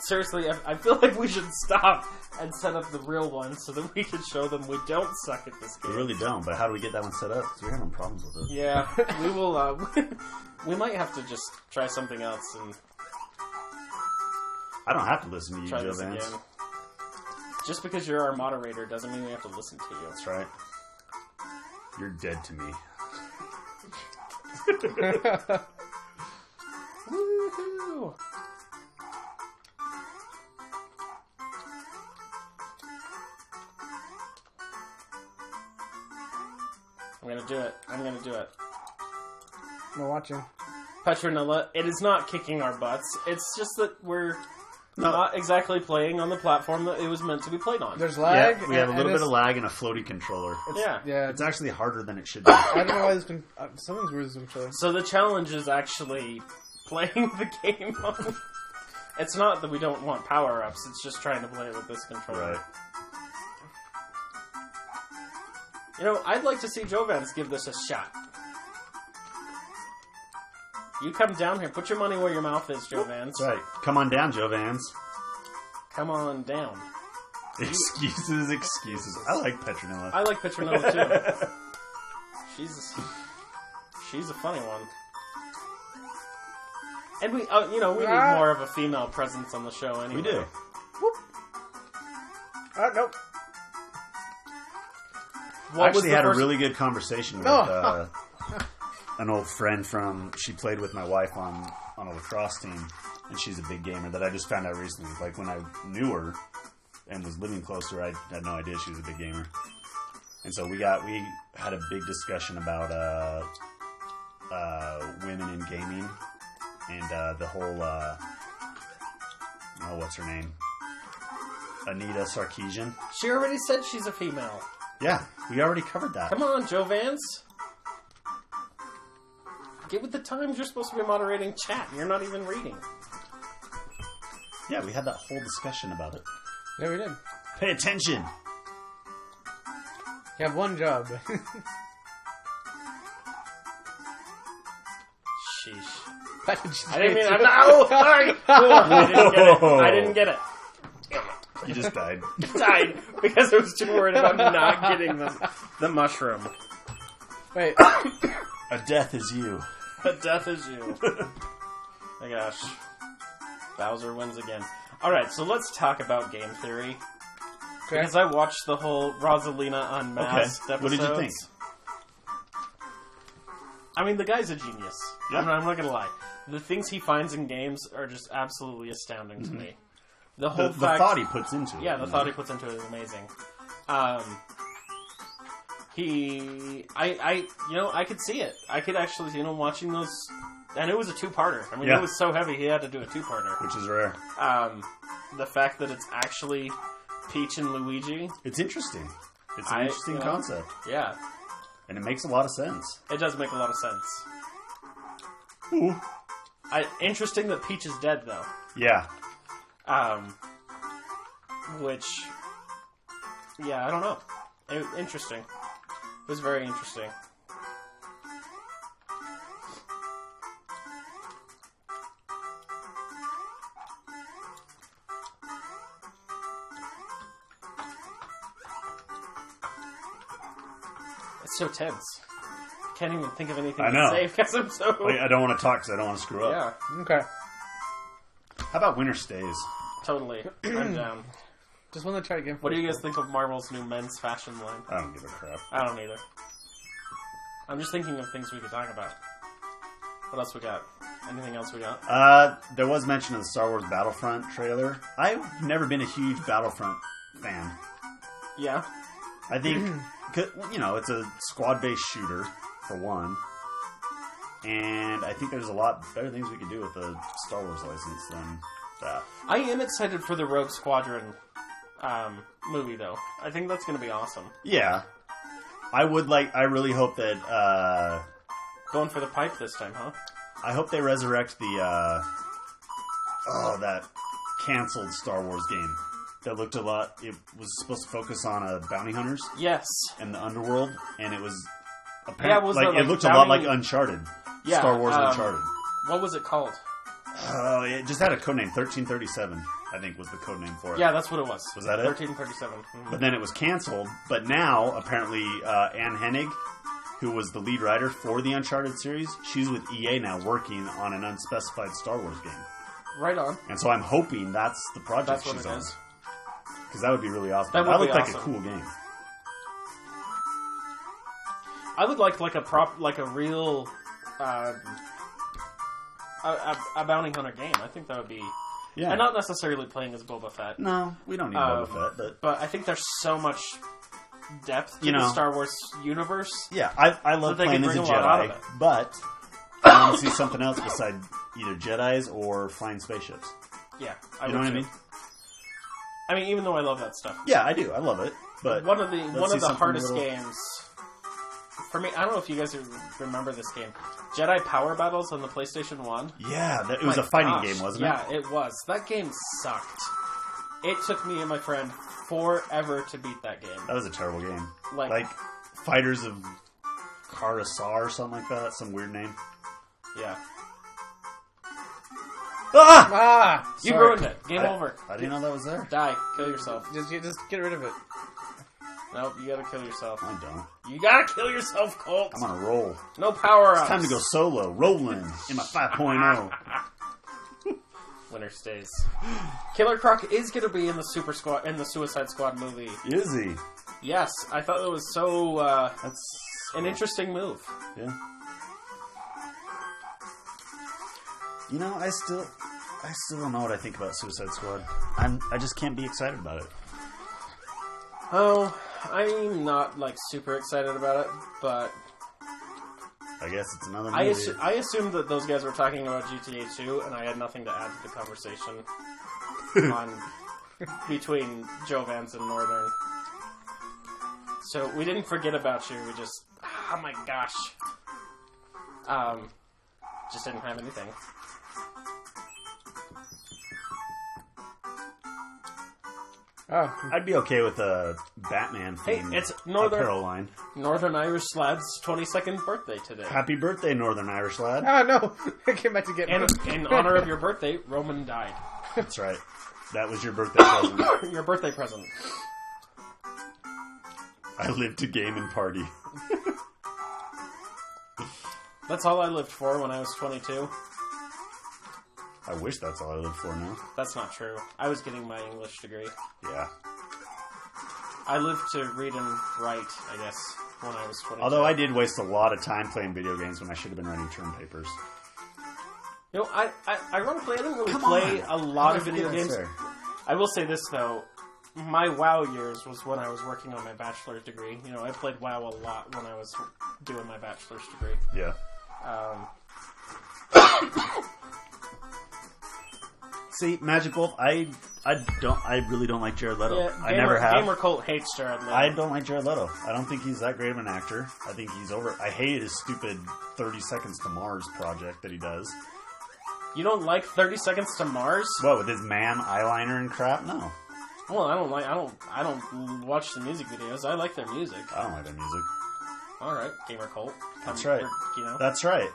Seriously, I feel like we should stop and set up the real one so that we can show them we don't suck at this game. We really don't, but how do we get that one set up? Because we're having problems with it. Yeah, we will, we might have to just try something else and I don't have to listen to you, try Joe this Vance. again. Just because you're our moderator doesn't mean we have to listen to you. That's right. You're dead to me. Woohoo! I'm gonna do it. I'm gonna do it. I'm watching. Petronella, it is not kicking our butts. It's just that we're not exactly playing on the platform that it was meant to be played on. There's lag. Yeah, we have a little bit of lag and a floaty controller. Yeah. It's It's actually harder than it should be. I don't know why this been. Something's weird with this controller. So the challenge is actually playing the game on... It's not that we don't want power-ups, it's just trying to play it with this controller. Right. You know, I'd like to see Joe Vance give this a shot. You come down here. Put your money where your mouth is, Joe Vance. That's right. Come on down, Joe Vance. Come on down. Excuses. I like Petronella. I like Petronella, too. She's a funny one. And we need more of a female presence on the show anyway. We do. Whoop. Nope. I actually had a really good conversation with Oh. an old friend she played with my wife on a lacrosse team, and she's a big gamer that I just found out recently. Like, when I knew her and was living close to her, I had no idea she was a big gamer. And so we had a big discussion about women in gaming and the whole what's her name? Anita Sarkeesian. She already said she's a female. Yeah, we already covered that. Come on, Joe Vance. Get with the times. You're supposed to be moderating chat. You're not even reading. Yeah, we had that whole discussion about it. Yeah, we did. Pay attention. You have one job. Sheesh. I didn't mean... No! Sorry! I didn't get it. You just died. Died because I was too worried about not getting the mushroom. Wait. A death is you. A death is you. My gosh. Bowser wins again. Alright, so let's talk about game theory. Okay. Because I watched the whole Rosalina Unmasked episodes. What did you think? I mean, the guy's a genius. Yeah. I'm not going to lie. The things he finds in games are just absolutely astounding to me. The whole The fact... thought he puts into it. Yeah, the thought he puts into it is amazing. I could see it. I could actually, watching those... And it was a two-parter. I mean, Yeah. It was so heavy, he had to do a two-parter. Which is rare. The fact that it's actually Peach and Luigi... It's interesting. It's an interesting concept. Yeah. And it makes a lot of sense. It does make a lot of sense. Ooh. Interesting that Peach is dead, though. Yeah. Which... Yeah, I don't know. Interesting. It was very interesting. It's so tense. Can't even think of anything I know. to say because I'm so... I don't want to talk because I don't want to screw up. Yeah. Okay. How about winter stays? Totally. I'm down. Just want to try again. What do you guys think of Marvel's new men's fashion line? I don't give a crap. I don't either. I'm just thinking of things we could talk about. What else we got? Anything else we got? There was mention of the Star Wars Battlefront trailer. I've never been a huge Battlefront fan. Yeah. I think, it's a squad-based shooter, for one. And I think there's a lot better things we could do with the Star Wars license than that. I am excited for the Rogue Squadron movie, though. I think that's going to be awesome. Yeah. I really hope that, Going for the pipe this time, huh? I hope they resurrect the, that canceled Star Wars game. That looked a lot, it was supposed to focus on bounty hunters. Yes. And the underworld, and it was apparently, it looked a lot like Uncharted. Yeah, Star Wars Uncharted. What was it called? It just had a codename. 1337, I think, was the codename for it. Yeah, that's what it was. Was that it? 1337. Mm-hmm. But then it was canceled. But now, apparently, Anne Hennig, who was the lead writer for the Uncharted series, she's with EA now working on an unspecified Star Wars game. Right on. And so I'm hoping that's the project That's what she's it on. is. Because that would be really awesome. That looked be like awesome. a cool game. I would like a real a bounty hunter game. I think that would be. Yeah. And not necessarily playing as Boba Fett. No, we don't need Boba Fett, but I think there's so much depth to the Star Wars universe. Yeah, I love they playing can as a bring a lot out Jedi, of it. but I want to see something else besides either Jedis or flying spaceships. Yeah, You know what I mean? I mean, even though I love that stuff. Yeah, I do. I love it. But one of the something hardest little- games for me. I don't know if you guys remember this game, Jedi Power Battles on the PlayStation 1. Yeah, it was a fighting game, wasn't it? Yeah, it was. That game sucked. It took me and my friend forever to beat that game. That was a terrible game. Like Fighters of Karasar or something like that. Some weird name. Yeah. Ah! You Sorry. ruined it. Game over. I didn't know that was there. Die. Kill yourself. Just get rid of it. Nope, you gotta kill yourself. I don't. You gotta kill yourself, Colt. I'm on a roll. No power ups. Time to go solo. Rolling in my 5.0. Winner stays. Killer Croc is gonna be in the Suicide Squad movie. Is he? Yes, I thought it was so That's an interesting move. Yeah. You know, I still don't know what I think about Suicide Squad. I just can't be excited about it. Oh, I'm not super excited about it, but I guess it's another movie. I assumed that those guys were talking about GTA 2, and I had nothing to add to the conversation between Joe Vance and Northern. So we didn't forget about you. We just, oh my gosh, just didn't have anything. Oh, I'd be okay with a Batman theme. Hey, it's apparel line. Northern Irish Lad's 22nd birthday today. Happy birthday, Northern Irish lad. oh no! I came back to get And me. in honor of your birthday, Roman died. That's right. That was your birthday present. Your birthday present. I lived to game and party. That's all I lived for when I was 22. I wish that's all I lived for now. That's not true. I was getting my English degree. Yeah. I lived to read and write, I guess, when I was 22. Although I did waste a lot of time playing video games when I should have been writing term papers. You know, ironically, I didn't really play a lot of video games. Fair. I will say this, though. My WoW years was when I was working on my bachelor's degree. You know, I played WoW a lot when I was doing my bachelor's degree. Yeah. See, Magic Wolf, I really don't like Jared Leto. Yeah, I never have. Gamer Cult hates Jared Leto. I don't like Jared Leto. I don't think he's that great of an actor. I think he's over. I hated his stupid 30 Seconds to Mars project that he does. You don't like 30 Seconds to Mars? What, with his man eyeliner and crap? No. Well, I don't watch the music videos. I like their music. I don't like their music. All right, Gamer Cult. That's right. You know, That's right.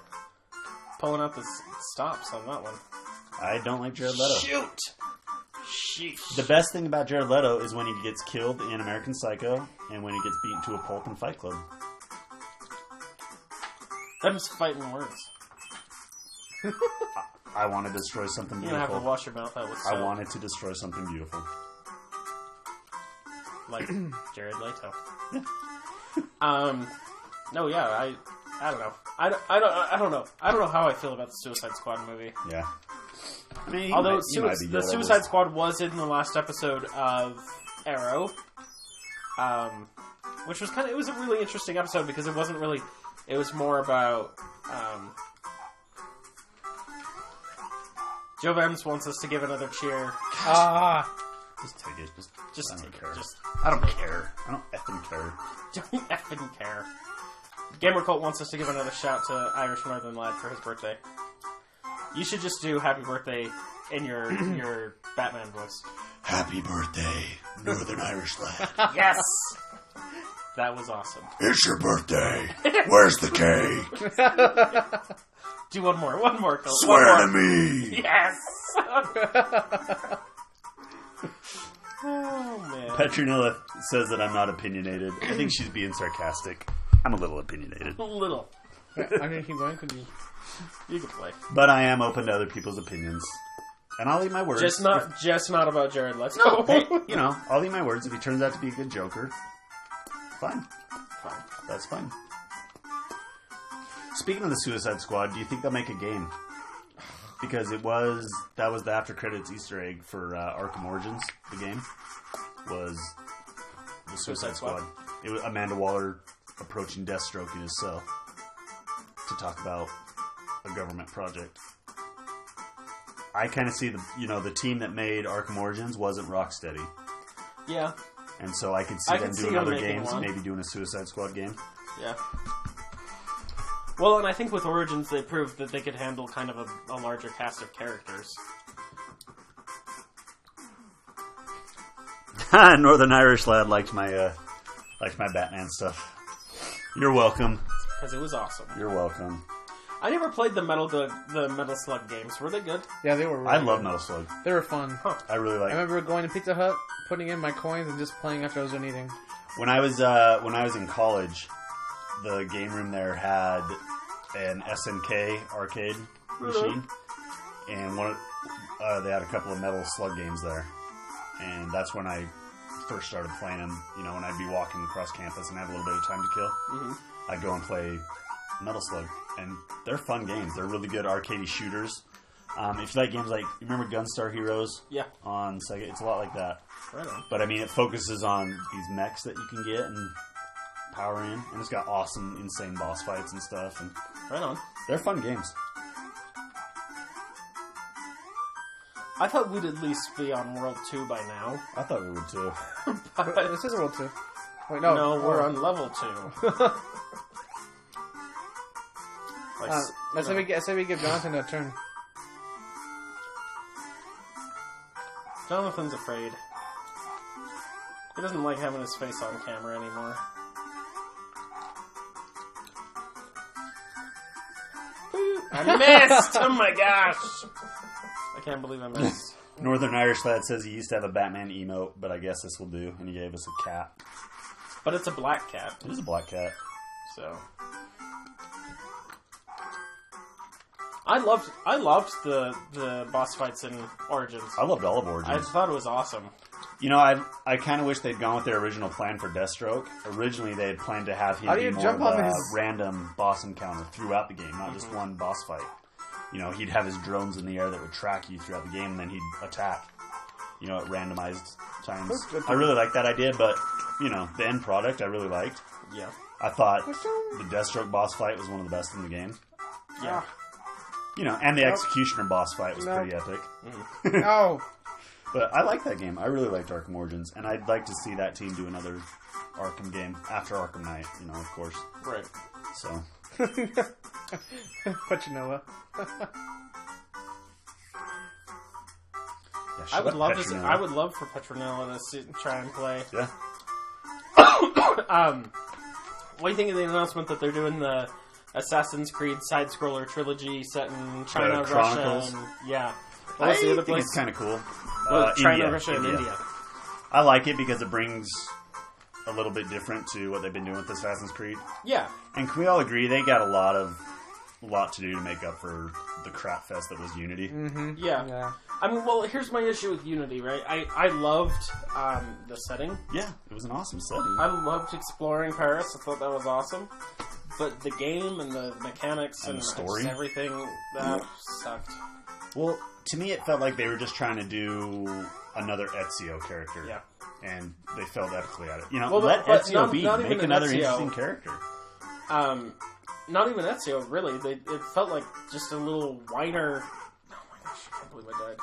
pulling out the stops on that one. I don't like Jared Leto. Shoot! Sheesh. The best thing about Jared Leto is when he gets killed in American Psycho and when he gets beaten to a pulp in Fight Club. Them's fighting words. I want to destroy something You're gonna have to beautiful. wash your mouth out with I soap. wanted to destroy something beautiful. Like Jared Leto. No, yeah, I don't know. I don't know. I don't know how I feel about the Suicide Squad movie. Yeah. I mean, Although you might be the good. Suicide Squad was in the last episode of Arrow, which was it was a really interesting episode because it wasn't really. It was more about. Joe Vance wants us to give another cheer. Just take it. Just I don't take it. care. Just I don't care. I don't effing care. don't effing care. Gamer Cult wants us to give another shout to Irish Northern Lad for his birthday. You should just do happy birthday in your Batman voice. Happy birthday, Northern Irish lad. Yes! That was awesome. It's your birthday. Where's the cake? Do one more, Cole. Swear to me. Yes! Oh, man. Petronilla says that I'm not opinionated. I think she's being sarcastic. I'm a little opinionated. A little. I'm gonna keep going. Could you? You can play. But I am open to other people's opinions. And I'll eat my words. Just not about Jared Leto. No, hey, I'll eat my words. If he turns out to be a good Joker, fine. Fine. That's fine. Speaking of the Suicide Squad, do you think they'll make a game? Because that was the after credits Easter egg for Arkham Origins. The game was the Suicide Squad. It was Amanda Waller approaching Deathstroke in his cell to talk about a government project. I kind of see the team that made Arkham Origins wasn't Rocksteady, Yeah. and so I could see them see doing them other making games, one. maybe doing a Suicide Squad game. Yeah. Well, and I think with Origins they proved that they could handle kind of a larger cast of characters. Northern Irish lad liked my Batman stuff. You're welcome. Because it was awesome. You're welcome. I never played the Metal Slug games. Were they good? Yeah, they were. Really I love good. Metal Slug. They were fun. I really I like. remember going to Pizza Hut, putting in my coins, and just playing after I was done eating. When I was in college, the game room there had an SNK arcade machine, and they had a couple of Metal Slug games there, and that's when I first started playing them. When I'd be walking across campus and have a little bit of time to kill, I'd go and play Metal Slug, and they're fun games. They're really good arcade shooters. If you like games like, you remember Gunstar Heroes? Yeah. On Sega, it's a lot like that. Right on. But I mean, it focuses on these mechs that you can get and power in, and it's got awesome, insane boss fights and stuff. And Right on. they're fun games. I thought we'd at least be on World 2 by now. I thought we would too. But this is World 2. Wait, no. No, we're on level 2. Like, I say we give Jonathan a turn. Jonathan's afraid. He doesn't like having his face on camera anymore. I missed! Oh my gosh! I can't believe I missed. Northern Irish lad says he used to have a Batman emote, but I guess this will do, and he gave us a cat. But it's a black cat, It is a black cat. so... I loved the boss fights in Origins. I loved all of I Origins. thought it was awesome. I kind of wish they'd gone with their original plan for Deathstroke. Originally, they had planned to have him How do be you more jump of on a his- random boss encounter throughout the game, not just one boss fight. He'd have his drones in the air that would track you throughout the game, and then he'd attack. At randomized times. I really liked that idea, but the end product I really liked. Yeah. I thought the Deathstroke boss fight was one of the best in the game. Yeah. And the Executioner boss fight was Nope. pretty epic. No. But I like that game. I really liked Arkham Origins, and I'd like to see that team do another Arkham game after Arkham Knight, of course. Right. So, Petronilla. yeah, I would shut up, love Petronilla. I would love for Petronella to try and play. Yeah. What do you think of the announcement that they're doing the Assassin's Creed side-scroller trilogy set in China, Russia, Chronicles? and what was the other I think place? it's kind of cool. China, India. Russia, and India. I like it because it brings a little bit different to what they've been doing with Assassin's Creed. Yeah, And can we all agree they got a lot of lot to do to make up for the crap fest that was Unity. Yeah. I mean, well, here's my issue with Unity, right? I loved the setting. Yeah, it was an awesome setting. I loved exploring Paris. I thought that was awesome. But the game and the mechanics And and the story? just everything, that sucked. Well, to me, it felt like they were just trying to do another Ezio character. Yeah. And they failed epically at it. You know, Well, let but Ezio not- be. not even Make an another Ezio. interesting character. Not even Ezio, really. It felt like just a little whiner. Oh my gosh, I can't believe I died.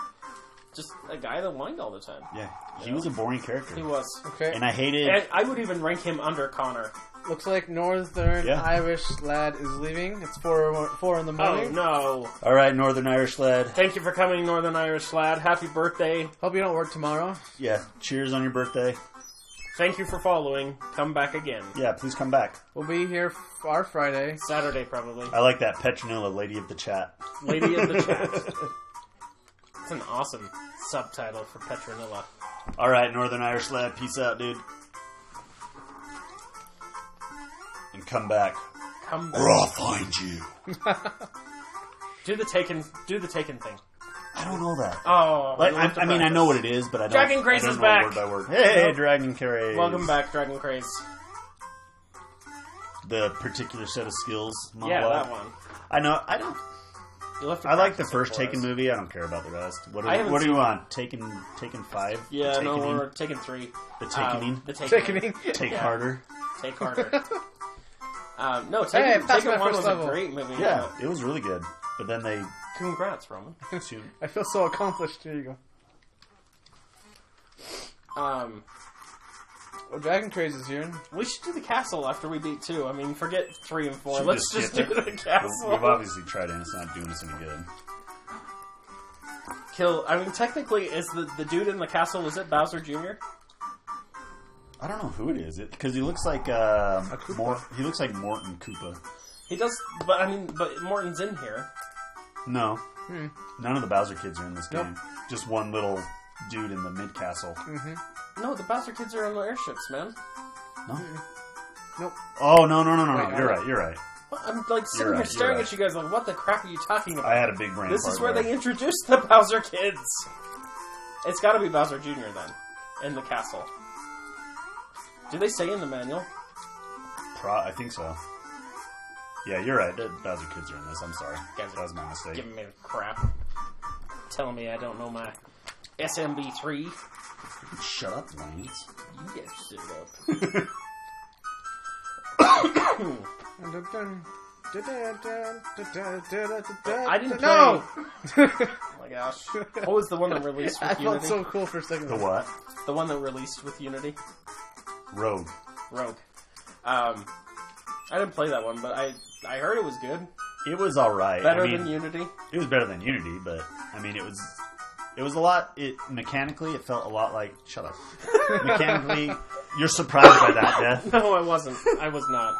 Just a guy that whined all the time. Yeah, he was a boring character. He was. Okay. And I hated... And I would even rank him under Connor. Looks like Northern Yeah. Irish lad is leaving. It's 4 in the Oh, morning. no. All right, Northern Irish lad. Thank you for coming, Northern Irish lad. Happy birthday. Hope you don't work tomorrow. Yeah, cheers on your birthday. Thank you for following. Come back again. Yeah, please come back. We'll be here our Friday. Saturday, probably. I like that Petronilla, lady of the chat. Lady of the Chat. It's an awesome subtitle for Petronilla. All right, Northern Irish lad, peace out, dude. And come back. Come back. Or I'll find you. Do the Taken thing. I don't know that. Oh, Like, you'll have to I mean, I practice. know what it is, but I don't. Dragon Craze I don't is know back. Word by word. Hey, Yep. Dragon Craze. Welcome back, Dragon Craze. The particular set of skills. Yeah, monologue. that one. I know. I don't. You'll have to I like the practice first it for Taken us. movie. I don't care about the rest. What I do, haven't what do you seen- want? Taken 5? Yeah, the no, Takening? we're Taken 3. The Takening? The Taken. Takening. Take Yeah. harder. Take harder. No, Taken, Hey, passed Taken my 1 first was level. a great movie. Yeah, it was really good. But then they Congrats, Roman. soon. I feel so accomplished. Here you go. Well, Dragon Craze is here. We should do the castle after we beat 2. I mean, forget 3 and 4. Should Let's just do skip the it? castle. We've obviously tried it, and it's not doing us any good. I mean, technically, is the dude in the castle, is it Bowser Jr.? I don't know who it is. Because he looks like Koopa. he looks like Morton Koopa. He does, but Morton's in here. No, none of the Bowser kids are in this Nope. game. Just one little dude in the mid castle. No, the Bowser kids are on the airships, man. No. Nope. Oh no! Wait, You're right. You're right. I'm like sitting You're here right, staring you're at you guys like, what the crap are you talking about? I had a big brain. This is fart where there. they introduced the Bowser kids. It's got to be Bowser Jr. then, in the castle. Do they say in the manual? I think so. Yeah, you're right. The Bowser kids are in this. I'm sorry. Guys That was my mistake. Giving me crap. Telling me I don't know my SMB3. Shut up, Lance. You guys sit up. I didn't play. No! Oh my gosh. What was the one that released I with felt Unity? so cool for a second. The what? The one that released with Unity? Rogue. Rogue. I didn't play that one, but I heard it was good. It was all right. Better I mean, than Unity. It was better than Unity, but I mean, it was a lot. Mechanically, it felt a lot like. Shut up. Mechanically, you're surprised by that, Death. No, I wasn't. I was not.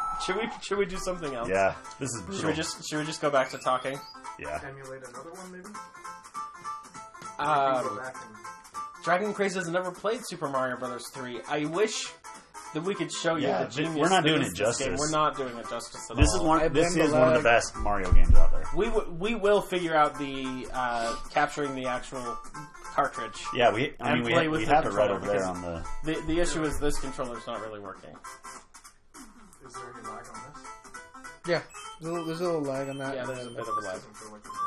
Should we do something else? Yeah, this is. Should we just go back to talking? Yeah. Emulate another one, maybe? Go Um, back and Dragon Craze has never played Super Mario Brothers 3. I wish that we could show you Yeah, the genius. we're not that doing is it this game. justice. We're not doing it justice at This all. is one. I This blame is the one of the lag. best Mario games out there. We will figure out the capturing the actual cartridge. Yeah, And play with we the have it right controller, over there because on the. The issue is this controller's not really working. is there any lag on this? Yeah, there's a little lag on that. Yeah, there's a bit of a lag. Doesn't feel like there's lag.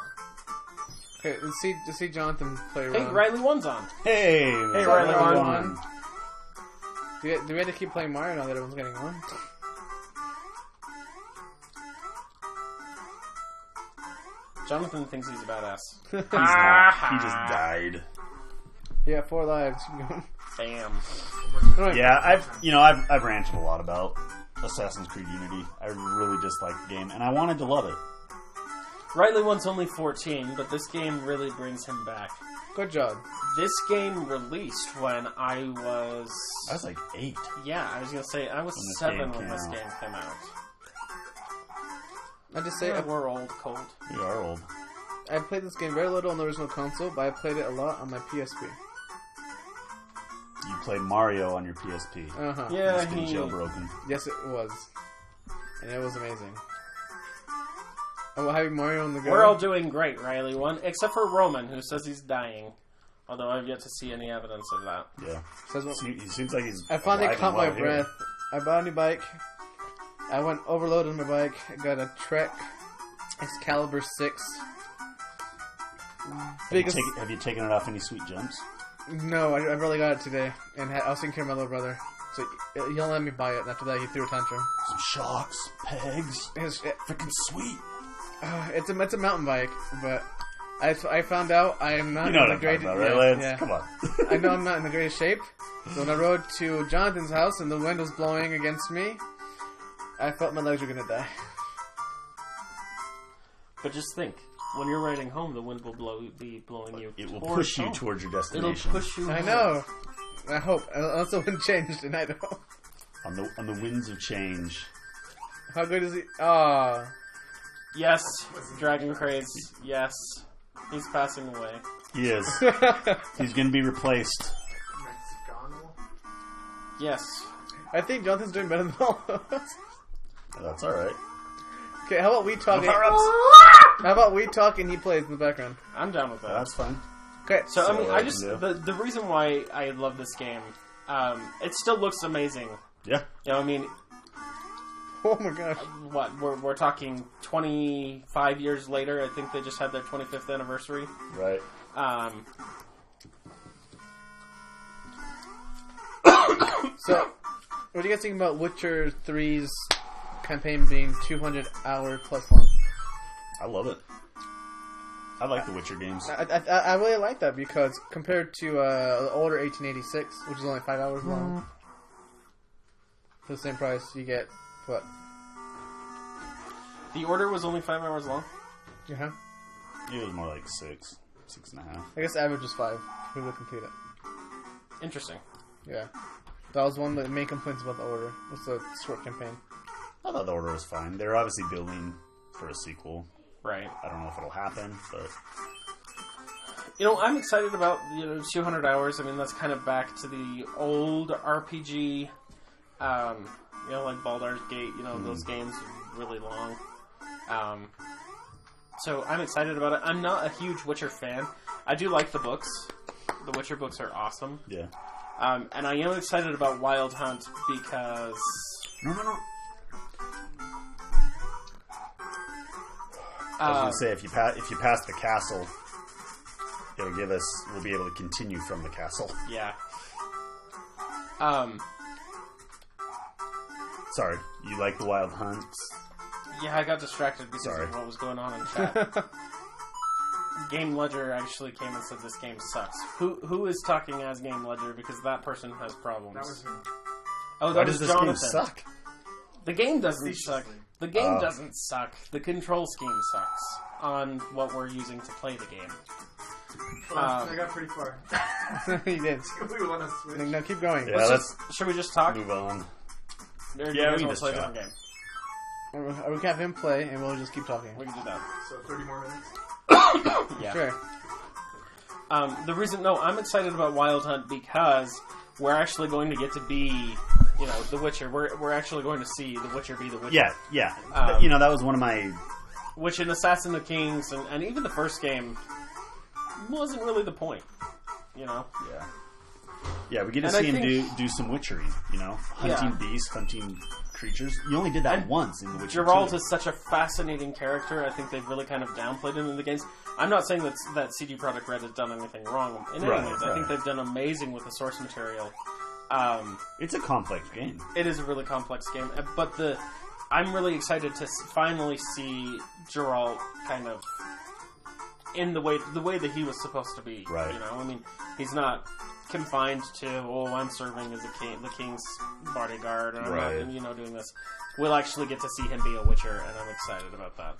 Okay, let's see Jonathan play Hey, around. Riley 1's on. Hey, Hey, Riley, on. Do we have to keep playing Mario now that everyone's getting on? Jonathan thinks he's a badass. He's not. He just died. Yeah, 4 lives. Bam. Alright. Yeah, I've ranted a lot about Assassin's Creed Unity. I really dislike the game, and I wanted to love it. Riley 1's only 14, but this game really brings him back. Good job. This game released when I was... I was like 8. Yeah, I was going to say, I was When this 7 game when came this out. game came out. I just say Yeah, we're old, cold. We are old. I played this game very little on the original console, but I played it a lot on my PSP. You played Mario on your PSP. Uh-huh. Yeah, It's been he... jailbroken. Yes, it was. And it was amazing. Oh, having Mario on the go. We're all doing great, Riley. Except for Roman, who says he's dying. Although I've yet to see any evidence of that. Yeah. Says, He seems like he's. I finally alive caught and my well here. breath. I bought a new bike. I went overload on my bike. I got a Trek Excalibur 6. Have you taken it off any sweet jumps? No, I really got it today, and I was taking care of my little brother. So he don't let me buy it. And after that, he threw a tantrum. Some shocks, pegs, freaking sweet. It's a mountain bike, but I found out I am not You know in what the I'm talking greatest. about, right, Lance? Yeah. Come on. I know I'm not in the greatest shape. So when I rode to Jonathan's house and the wind was blowing against me, I felt my legs were gonna die. But just think, when you're riding home, the wind will be blowing you. It will towards push you home. towards your It'll destination. push you. I home. know. I hope. Unless the wind changed, and I don't. On the winds of change. How good is he? Ah. Yes, Dragon Craze. Yes, he's passing away. He is. He's going to be replaced. Mexicano. Yes. I think Jonathan's doing better than all of us. That's all right. Okay, how about we talk? Power-ups. How about we talk and he plays in the background? I'm down with that. That's fine. Okay. So I mean, So, I just yeah. the reason why I love this game, it still looks amazing. Yeah. You know, I mean, Oh my gosh. what we're talking 25 years later. I think they just had their 25th anniversary. Right. So, what do you guys think about Witcher 3's campaign being 200 hours plus long? I love it. I like the Witcher games. I really like that because compared to the older 1886, which is only 5 hours long, for the same price, you get what? The Order was only 5 hours long. Yeah. It was more like 6.5. I guess average is 5. Who would complete it? Interesting. Yeah. That was one of the main complaints about the Order. Was the short campaign. I thought the Order was fine. They're obviously building for a sequel. Right. I don't know if it'll happen, but You know, I'm excited about 200 hours. I mean, that's kind of back to the old RPG. Like Baldur's Gate. Those games are really long. So I'm excited about it. I'm not a huge Witcher fan. I do like the books. The Witcher books are awesome. yeah. And I am excited about Wild Hunt because... No. I was going to say, if you pass the castle, we'll be able to continue from the castle. Yeah. Sorry, you like the Wild Hunt? Yeah, I got distracted because of what was going on in chat. Game Ledger actually came and said this game sucks. Who is talking as Game Ledger? Because that person has problems. That was me. Oh, Why that does was this game Jonathan. suck? The game doesn't suck. Facetiously. The game doesn't suck. The control scheme sucks on what we're using to play the game. I got pretty far. You did. We want to switch. No, keep going. Yeah, let's Should we just talk? move on. Or do you Yeah, guys we want just to play a chat. different game? We can have him play, and we'll just keep talking. We can do that. So 30 more minutes. Yeah. Sure. The reason, I'm excited about Wild Hunt because we're actually going to get to be, The Witcher. We're actually going to see The Witcher be The Witcher. Yeah. Um, that was one of my... Which in Assassin of Kings and even the first game wasn't really the point, Yeah. Yeah, we get to And I see him think- do some witchery, hunting beasts, hunting creatures. You only did that once in The Witcher Geralt 2. is such a fascinating character. I think they've really kind of downplayed him in the games. I'm not saying that CD Projekt Red has done anything wrong in any Right, ways. I right. think they've done amazing with the source material. It's a complex game. It is a really complex game, but I'm really excited to finally see Geralt kind of in the way that he was supposed to be. Right. I mean, he's not confined to I'm serving as the king's bodyguard, and I'm Right. not, doing this. We'll actually get to see him be a Witcher, and I'm excited about that.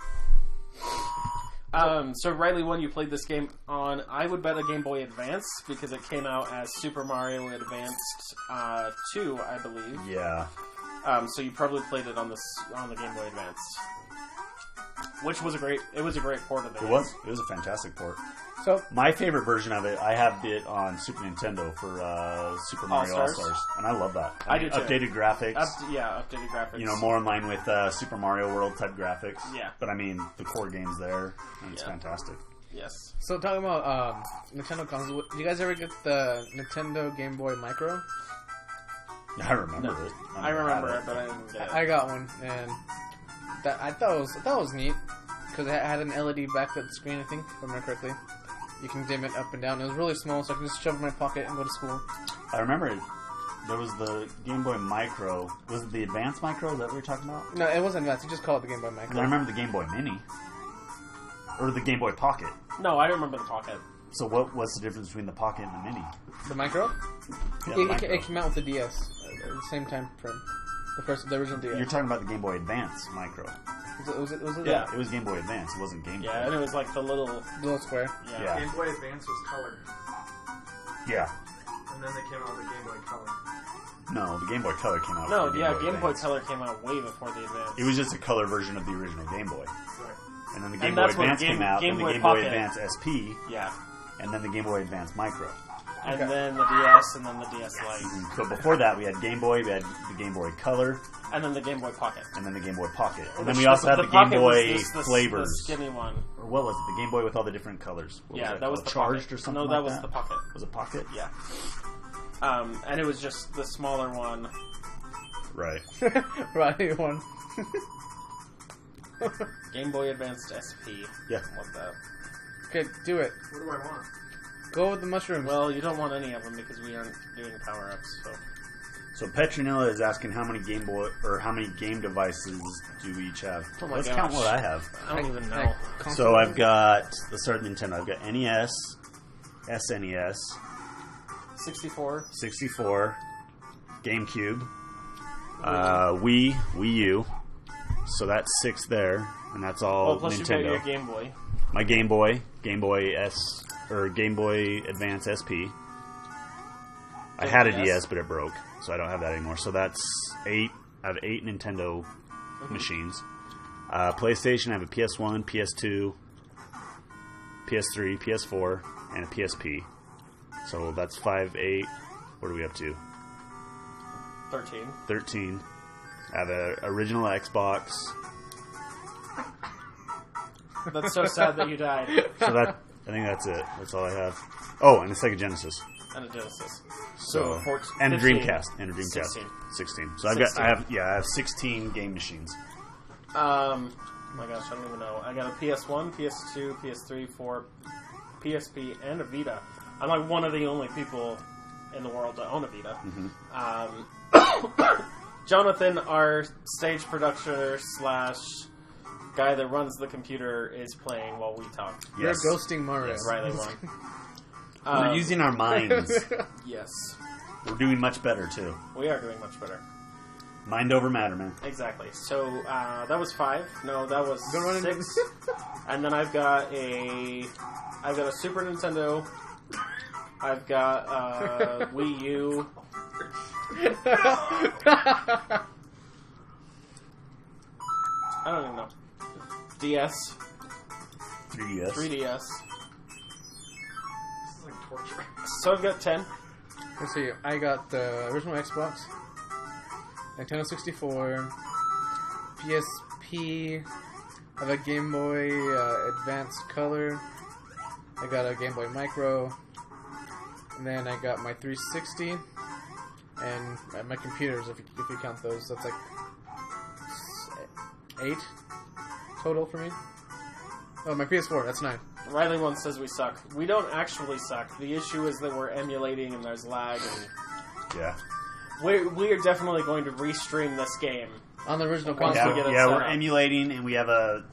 So Riley, when you played this game on, I would bet a Game Boy Advance because it came out as Super Mario Advanced 2, I believe. Yeah. So you probably played it on the Game Boy Advance. which was a great port of the It game. was. It was a fantastic port. So My favorite version of it, I have it on Super Nintendo for Super Mario All-Stars? All-Stars, and I love that. I do too. Updated graphics. Updated graphics. You know, more in line with Super Mario World type graphics. Yeah. But I mean, the core game's there, and it's Yeah. fantastic. Yes. So talking about Nintendo consoles, did you guys ever get the Nintendo Game Boy Micro? I remember it. I never remember had it, but I didn't get it. I got one, and I thought it was neat because it had an LED backlit screen. I think, if I remember correctly, you can dim it up and down. It was really small, so I can just shove it in my pocket and go to school. I remember it. There was the Game Boy Micro. Was it the Advanced Micro? Is that what you're talking about? No, it wasn't that. You just call it the Game Boy And I Micro. remember the Game Boy Mini. Or the Game Boy Pocket. No, I remember the Pocket. So what's the difference between the Pocket and the Mini? The Micro? Yeah, It came out with the DS at the same time frame. The original DS. You're talking about the Game Boy Advance Micro. Was it Yeah. that? It was Game Boy Advance. It wasn't Game Boy. Yeah, and it was like the little. Little square. Yeah. Game Boy Advance was color, Yeah. and then they came out with the Game Boy Color. No, the Game Boy Color came out. No, before yeah, Game Boy Advance. Color came out way before the Advance. It was just a color version of the original Game Boy. Right. And then the And Game Boy that's what Advance Game- came out, Game and the Boy Game Pocket. Boy Advance SP, Yeah. and then the Game Boy Advance Micro. And Okay. then the DS, and then the DS Lite, So before that, we had Game Boy, we had the Game Boy Color, and then the Game Boy Pocket. and then the Game Boy Pocket. And then Which we also had the Game Pocket was Boy the flavors. skinny one. Or what was it? The Game Boy with all the different colors. What Yeah, was that was called? the Charged Pocket. or something. No, that like was that the Pocket. Was it Pocket? Yeah. And it was just the smaller one. Right. Right, one. Game Boy Advanced SP. Yeah. What the? Okay, do it. What do I want? Go with the mushrooms. Well, you don't want any of them because we aren't doing power-ups. So So Petronilla is asking how many Game Boy or how many game devices do we each have? Oh my Let's gosh. count what I have. I don't even know. So I've got, let's start with Nintendo. I've got NES, SNES, 64. 64, GameCube, Wii U. So that's 6 there, and that's all Oh, plus you got Nintendo. your Game Boy. My Game Boy Game Boy Advance SP. I had a DS. DS, but it broke, so I don't have that anymore. So that's 8. I have 8 Nintendo machines. PlayStation, I have a PS1, PS2, PS3, PS4, and a PSP. So that's 5, 8. What are we up to? 13. 13. I have an original Xbox. That's so sad that you died. So that I think that's it. That's all I have. Oh, and a Sega Genesis. And a Genesis. So 14, and a 15. Dreamcast. And a Dreamcast. 16. So I have 16 game machines. Oh my gosh, I don't even know. I got a PS1, PS2, PS3, 4, PSP, and a Vita. I'm like one of the only people in the world to own a Vita. Jonathan, our stage producer / guy that runs the computer, is playing while we talk. You're Yes. ghosting Mario. Yes. Riley won. We're using our minds. Yes, We're doing much better too. we are doing much better. Mind over matter, man. Exactly. So that was 5. No, that was Don't run into 6. And then I've got a Super Nintendo. I've got Wii U. I don't even know. DS, 3DS. 3DS. This is like torture. So I've got 10. Let's see. I got the original Xbox, Nintendo 64, PSP. I have a Game Boy Advance Color. I got a Game Boy Micro. And then I got my 360 and my computers. If you count those, that's like 8 total for me. Oh, my PS4. That's 9. Riley once says we suck. We don't actually suck. The issue is that we're emulating and there's lag. And Yeah. we are definitely going to restream this game. On the original Once console. we get it Yeah, set we're up. emulating, and we have a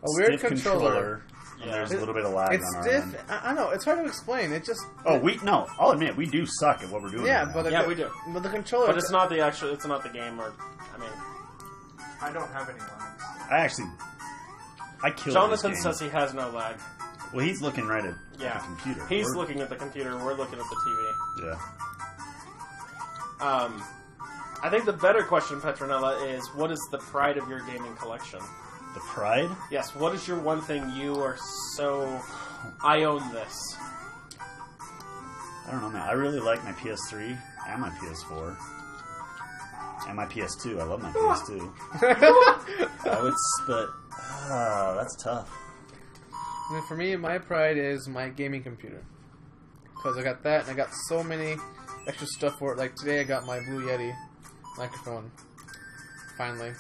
weird stiff controller. and Yeah. there's a little bit of lag It's on our stiff. end. I know. It's hard to explain. It just. Oh, I'll admit, we do suck at what we're doing. Yeah, right now. but Yeah, we do. But the controller. But it's not the actual. It's not the game. Or I mean, I don't have any lines. I killed Jonathan this game. says he has no lag. Well, he's looking right at Yeah, the computer. he's We're- looking at the computer. We're looking at the TV. Yeah. I think the better question, Petronella, is what is the pride of your gaming collection? The Pride? Yes. What is your one thing you are so... I own this. I don't know, man. I really like my PS3 and my PS4. And my PS2. I love my PS2. I would... But... that's tough. I mean, for me, my pride is my gaming computer. Because I got that, and I got so many extra stuff for it. Like, today I got my Blue Yeti microphone. Finally.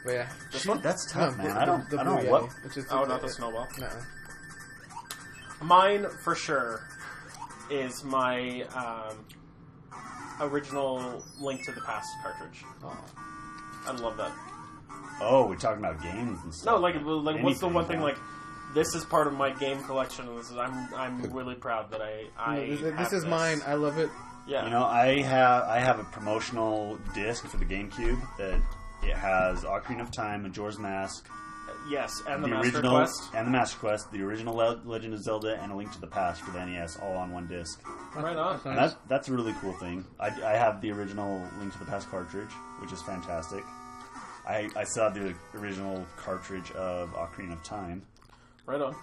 But yeah. This one? That's tough, No, man. the I don't Blue know Yeti, what... which is Not the snowball. Nuh-uh. Mine, for sure, is my original Link to the Past cartridge. Oh. I love that. Oh, we're talking about games and stuff. No, like what's the one thing, yeah. like, this is part of my game collection, and this is, I'm really proud that This have is mine. I love it. Yeah. You know, I have a promotional disc for the GameCube that it has Ocarina of Time, Majora's Mask, Yes, and the Master original Quest. and the Master Quest, the original Legend of Zelda, and A Link to the Past for the NES, all on one disc. Right on. And that's a really cool thing. I have the original Link to the Past cartridge, which is fantastic. I still have the original cartridge of Ocarina of Time. Right on.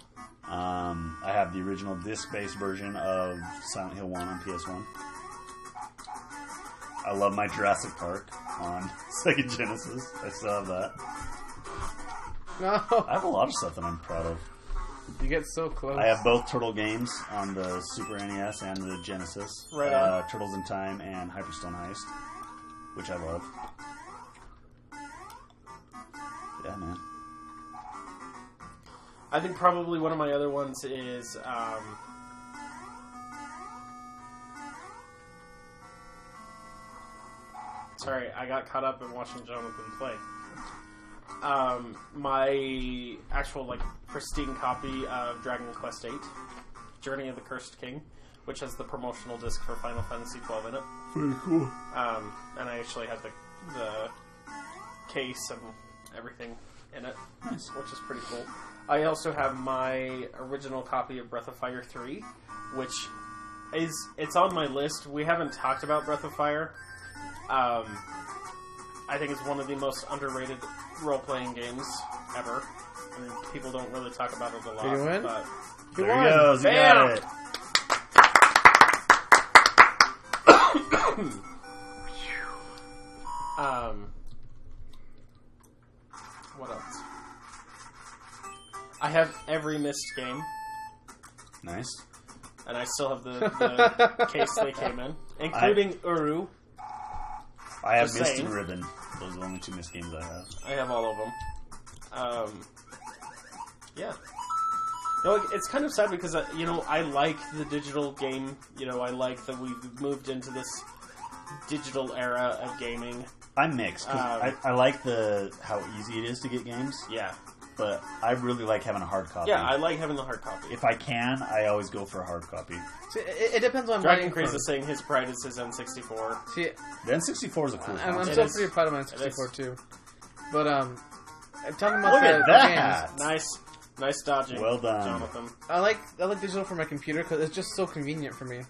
I have the original disc-based version of Silent Hill 1 on PS1. I love my Jurassic Park on Sega Genesis. I still have that. No. I have a lot of stuff that I'm proud of. You get so close. I have both Turtle games on the Super NES and the Genesis. Right on. Turtles in Time and Hyperstone Heist, which I love. Yeah, man. I think probably one of my other ones is sorry, I got caught up in watching Jonathan play. My actual pristine copy of Dragon Quest VIII, Journey of the Cursed King, which has the promotional disc for Final Fantasy XII in it. Very cool. And I actually have the case and everything in it, Nice. which is pretty cool. I also have my original copy of Breath of Fire 3, which it's on my list. We haven't talked about Breath of Fire. I think it's one of the most underrated role-playing games ever. I mean, people don't really talk about it a lot. Did you win? But You There won. he goes. He Bam! got it. What else? I have every missed game, Nice. and I still have the case they came in, including Uru. I have Just Mist saying. and Ribbon. Those are the only two Mist games I have. I have all of them. Yeah. No, it's kind of sad because, I like the digital game. I like that we've moved into this digital era of gaming. I'm mixed, 'cause I like how easy it is to get games, Yeah. but I really like having a hard copy. Yeah, I like having the hard copy. If I can, I always go for a hard copy. See, it depends on Dragon buying Craze from. is saying his pride is his N64. See, The N64 is a cool I'm console. still is. pretty proud of my It N64 is. too. But I'm talking about Look the, at the that! games. Nice dodging. Well done. Jonathan. I like digital for my computer because it's just so convenient for me.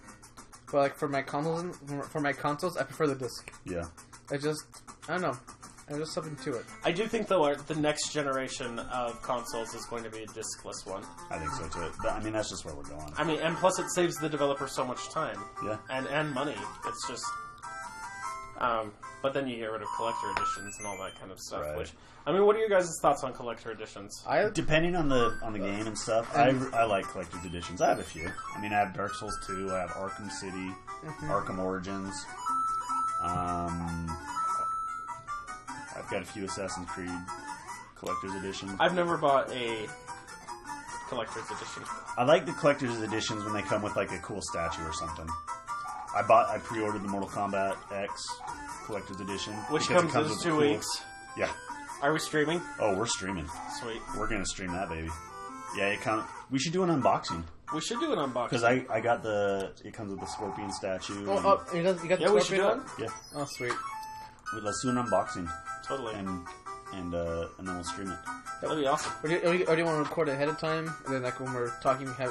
But for my consoles, I prefer the disc. Yeah. I don't know. There's just something to it. I do think, though, the next generation of consoles is going to be a discless one. I think so too. But, I mean, that's just where we're going. I mean, and plus it saves the developer so much time. Yeah. And money. It's just... but then you get rid of collector editions and all that kind of stuff. Right. Which, I mean, what are your guys' thoughts on collector editions? Depending on the game and stuff, I like collector's editions. I have a few. I mean, I have Dark Souls 2. I have Arkham City, Arkham Origins. I've got a few Assassin's Creed collector's editions. I've never bought a collector's edition. I like the collector's editions when they come with like a cool statue or something. I pre-ordered the Mortal Kombat X collector's edition, Which because it comes in with 2 cool- weeks. Yeah. Are we streaming? Oh, we're streaming. Sweet. We're gonna stream that baby. Yeah, we should do an unboxing We should do an unboxing. because I got it comes with the Scorpion statue. Oh, you got the Yeah, we should Scorpion do one? it. Yeah, Oh, sweet. let's do an unboxing Totally. and then we'll stream it. That'd be awesome. Or do you want to record it ahead of time, and then when we're talking, we have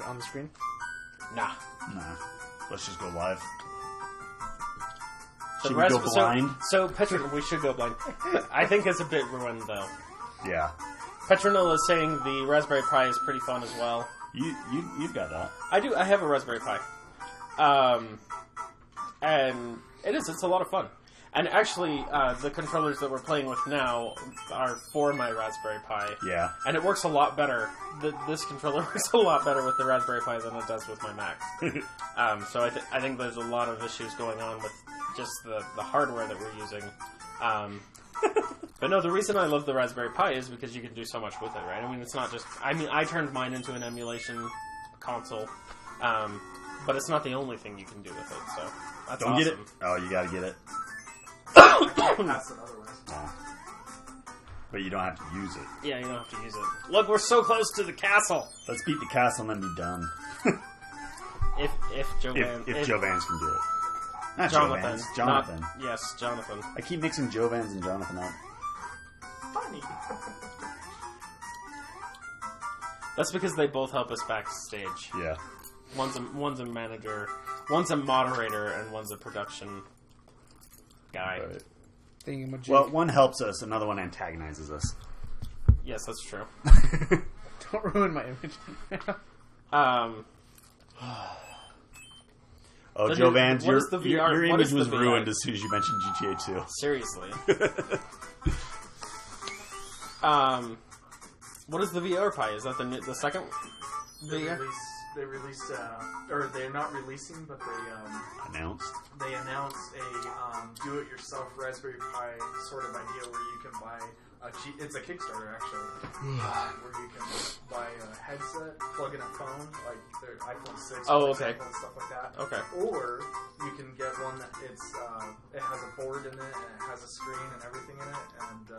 it on the screen? Nah. Nah, let's just go live. Should we go blind? So Petronil, we should go blind. I think it's a bit ruined though. Yeah. Petronil is saying the Raspberry Pi is pretty fun as well. You've got that. I do. I have a Raspberry Pi, and it's a lot of fun. And actually, the controllers that we're playing with now are for my Raspberry Pi. Yeah. And it works a lot better. This controller works a lot better with the Raspberry Pi than it does with my Mac. So I think there's a lot of issues going on with just the hardware that we're using. But no, the reason I love the Raspberry Pi is because you can do so much with it, right? I mean, it's not just... I mean, I turned mine into an emulation console, but it's not the only thing you can do with it, so that's Don't awesome. get it? Oh, you gotta get it. Pass it otherwise. Oh. But you don't have to use it. Yeah, you don't have to use it. Look, we're so close to the castle! Let's beat the castle and then be done. If Joe Van... If Joe Vans can do it. Not Jonathan. Joe Vans. Jonathan. Yes, Jonathan. I keep mixing Joe Vans and Jonathan up. Funny. That's because they both help us backstage. Yeah. One's a manager, one's a moderator, and one's a production guy. Right. Thingamajig. Well, one helps us, another one antagonizes us. Yes, that's true. Don't ruin my image. Oh, So Joe dude, Vans, what your is the VR your what image is the was VR? ruined as soon as you mentioned GTA 2. Seriously. What is the VR Pi? Is that the second VR? They released, or they're not releasing, but Announced. they announced a do-it-yourself Raspberry Pi sort of idea where you can buy it's a Kickstarter actually, where you can buy a headset, plug in a phone, like their iPhone 6, Oh, for okay. example, and stuff like that. Okay. Or you can get one that it has a board in it and it has a screen and everything in it, and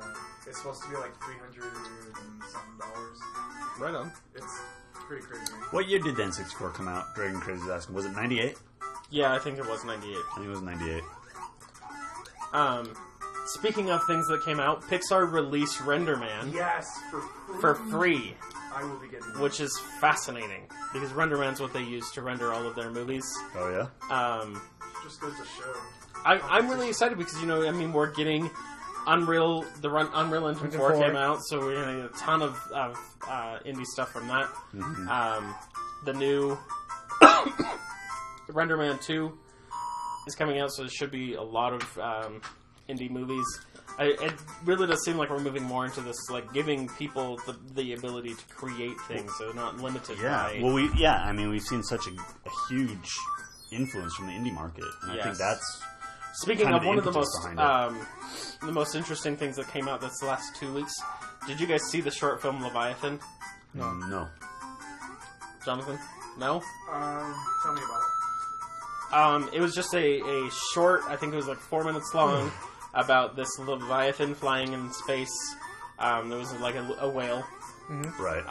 it's supposed to be like $300 and something. Right on. It's pretty crazy. What year did the N64 come out? Dragon Crazy's asking. Was it 98? Yeah, I think it was 98. I think it was 98. Speaking of things that came out, Pixar released RenderMan Yes, for free, I will be getting that. which is fascinating because RenderMan's what they use to render all of their movies. Oh, yeah? Just goes to show. I'm really excited because, you know, I mean, we're getting Unreal Engine 4 came out, so we're getting a ton of indie stuff from that. Mm-hmm. The new RenderMan 2 is coming out, so there should be a lot of indie movies. It really does seem like we're moving more into this, like, giving people the ability to create things, so they're not limited by... Well, I mean, we've seen such a huge influence from the indie market, and I think that's... Speaking kind of of one of the impetus most interesting things that came out this last 2 weeks, did you guys see the short film Leviathan? No. Jonathan? No? Tell me about it. It was just a short, I think it was like 4 minutes long, about this Leviathan flying in space. There was like a whale. Mm-hmm. Right.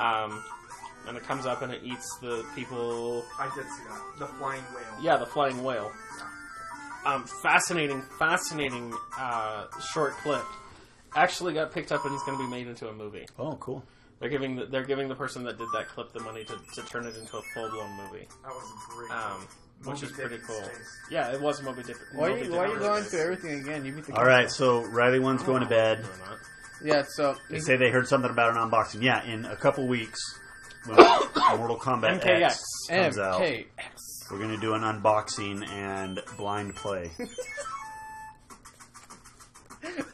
And it comes up and it eats the people. I did see that. The flying whale. Yeah, the flying whale. Fascinating short clip. Actually got picked up and is going to be made into a movie. Oh, cool. They're giving the person that did that clip the money to turn it into a full blown movie. That was great. Which is Moby Dick pretty in cool. space. Yeah, it was Moby Dick. Why are Moby you Dick in going space. through everything again? You beat the All right, so Riley one's going to bed. Or not. Yeah, so They say they heard something about an unboxing. Yeah, in a couple weeks, when Mortal Kombat MKX. X comes out, MKX. we're going to do an unboxing and blind play.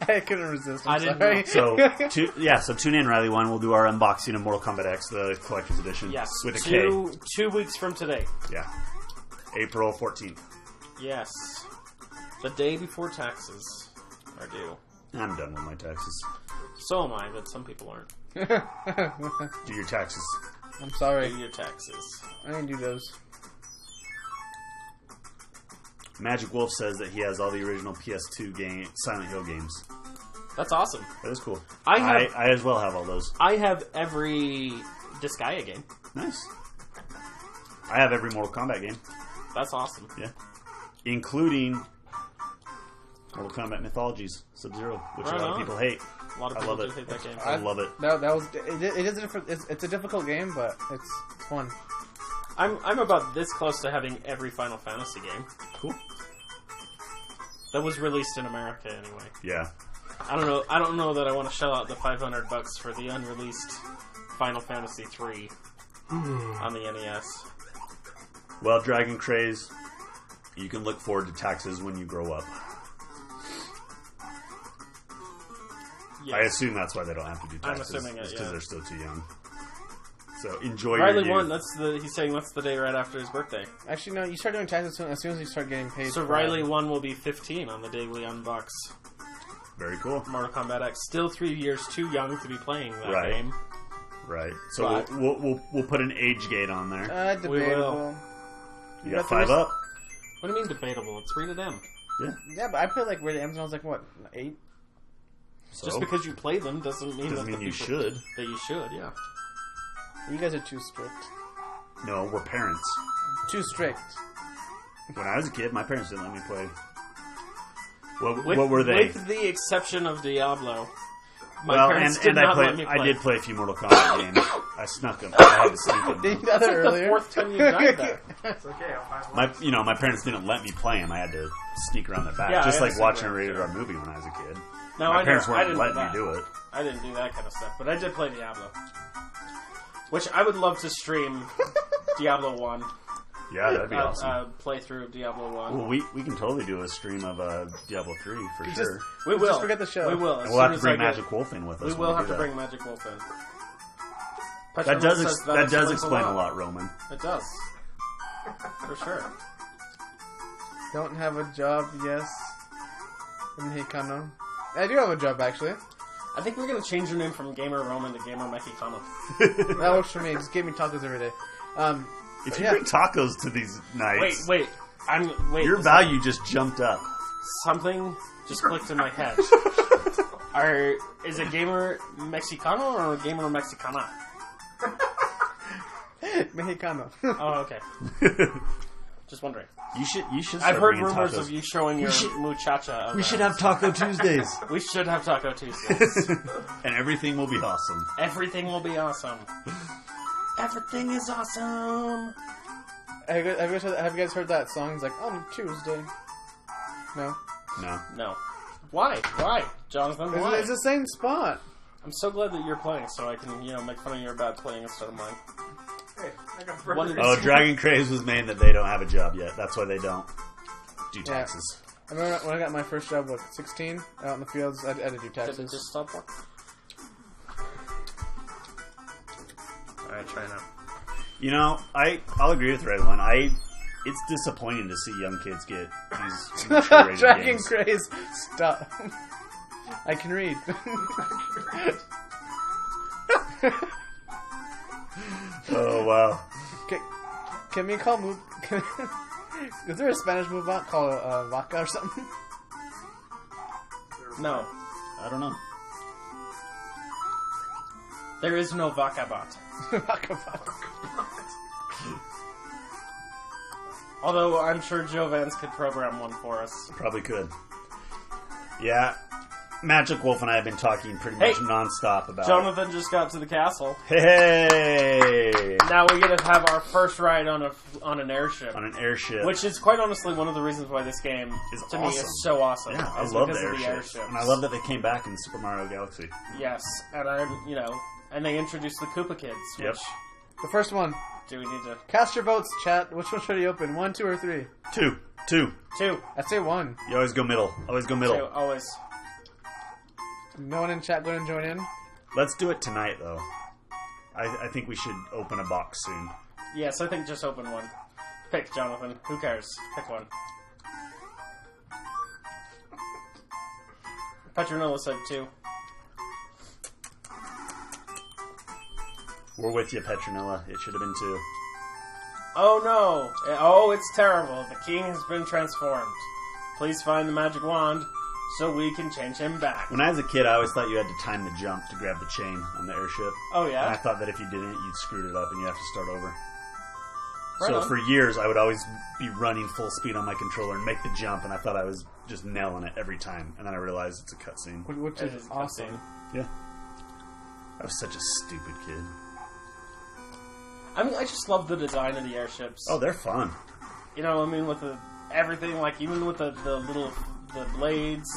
I couldn't resist. I I'm didn't sorry. know. So tune in, Riley one. We'll do our unboxing of Mortal Kombat X, the collector's edition. Yes, with a K. 2 weeks from today. Yeah, April 14th. Yes, the day before taxes are due. I'm done with my taxes. So am I, but some people aren't. Do your taxes. I'm sorry. Do your taxes. I didn't do those. Magic Wolf says that he has all the original PS2 Silent Hill games. That's awesome. That is cool. I I as well have all those. I have every Disgaea game. Nice. I have every Mortal Kombat game. That's awesome. Yeah. Including Mortal Kombat Mythologies Sub-Zero, which Right a lot of on. people hate. A lot of I people love do it. hate that game. I love it. That was it is it's a difficult game, but it's fun. I'm about this close to having every Final Fantasy game. Cool. That was released in America anyway. Yeah. I don't know that I want to shell out the $500 for the unreleased Final Fantasy III on the NES. Well, Dragon Craze, you can look forward to taxes when you grow up. Yes. I assume that's why they don't have to do taxes. I'm assuming it, because yeah. they're still too young. So enjoy Riley your won. He's saying that's the day right after his birthday. Actually, no, you start doing taxes as soon as you start getting paid. So Riley 1 will be 15 on the day we unbox Very cool. Mortal Kombat X. Still 3 years too young to be playing that Right. game. Right. So But- we'll put an age gate on there. Debatable. You got 5 up? What do you mean debatable? It's rated M. Yeah. Yeah, but I played like rated M when I was like, what, 8? So, Just because you play them doesn't mean doesn't that mean you people- should. That you should, yeah. You guys are too strict. No, we're parents. Too strict. When I was a kid, my parents didn't let me play. What With, were they? With the exception of Diablo. My Well, parents and did not I let me play. I did play a few Mortal Kombat games. I snuck them. I had to sneak them. Did you know that It's like earlier? the fourth time you died there. It's okay. I'll find My parents didn't let me play them. I had to sneak around the back, Yeah, just I had like to watching sneak a around, rated too. R movie when I was a kid. No, My I parents didn't, I weren't didn't letting me that. do it. I didn't do that kind of stuff, but I did play Diablo. Which I would love to stream Diablo 1. Yeah, that'd be awesome. Playthrough of Diablo 1. Well, we can totally do a stream of Diablo 3 for You sure. We will. Just forget the show. We will. And we'll have to bring Magic Wolf in with us. We when will have do to that. bring Magic Wolf in. That does says that does explain a a lot, Roman. It does. For sure. Don't have a job, yes. Mexicano. I do have a job, actually. I think we're going to change your name from Gamer Roman to Gamer Mexicano. That works for me. Just give me tacos every day. If you yeah. bring tacos to these nights, Wait. your value just jumped up. Something just clicked in my head. Is it Gamer Mexicano or Gamer Mexicana? Mexicano. Oh, okay. Just wondering. You should. I've start heard bringing rumors tacos. of you showing your should- muchacha. We should have Taco Tuesdays, We should have Taco Tuesdays. and everything will be awesome. Everything will be awesome. Everything is awesome. Have you guys heard that song? It's like, on Tuesday. No? No, No. Why? Jonathan, why? It's the same spot. I'm so glad that you're playing so I can, make fun of your bad playing instead of mine. Hey, I got One burgers. of oh, Dragon Craze was made that they don't have a job yet. That's why they don't do taxes. I remember when I got my first job, 16, out in the fields, I had to do Did it taxes. just stop working? Alright, try now. You know, I'll agree with Red One. It's disappointing to see young kids get these mature-rated Dragon games. Craze, stop. I can read. Oh wow! Can we call move? Is there a Spanish move bot called Vaca or something? No. I don't know. There is no Vakabot. Vaca bot. Although I'm sure Joe Vance could program one for us. Probably could. Yeah, Magic Wolf and I have been talking pretty much nonstop about. Jonathan just got to the castle. Hey! Now we get to have our first ride on an airship. On an airship. Which is quite honestly one of the reasons why this game Is to me awesome. is so awesome. Yeah, I is love because the of airships. airships. And I love that they came back in Super Mario Galaxy. Yes, and and they introduced the Koopa Kids. Yep. Which The first one. do we need to? Cast your votes, chat. Which one should he open? 1, 2, or 3? Two. Two. I'd say 1. You always go middle. Two. Always. No one in chat going to join in? Let's do it tonight, though. I think we should open a box soon. Yes, I think just open one. Pick, Jonathan. Who cares? Pick one. Petronella said 2. We're with you, Petronilla. It should have been 2. Oh no! Oh, it's terrible. The king has been transformed. Please find the magic wand so we can change him back. When I was a kid, I always thought you had to time the jump to grab the chain on the airship. Oh And I yeah? thought that if you didn't, you'd screwed it up and you have to start over. Right So on. for years, I would always be running full speed on my controller and make the jump, and I thought I was just nailing it every time. And then I realized it's a cutscene. Which It is is a awesome. cutscene. Yeah. I was such a stupid kid. I mean, I just love the design of the airships. Oh, they're fun. With everything, like even with the the blades.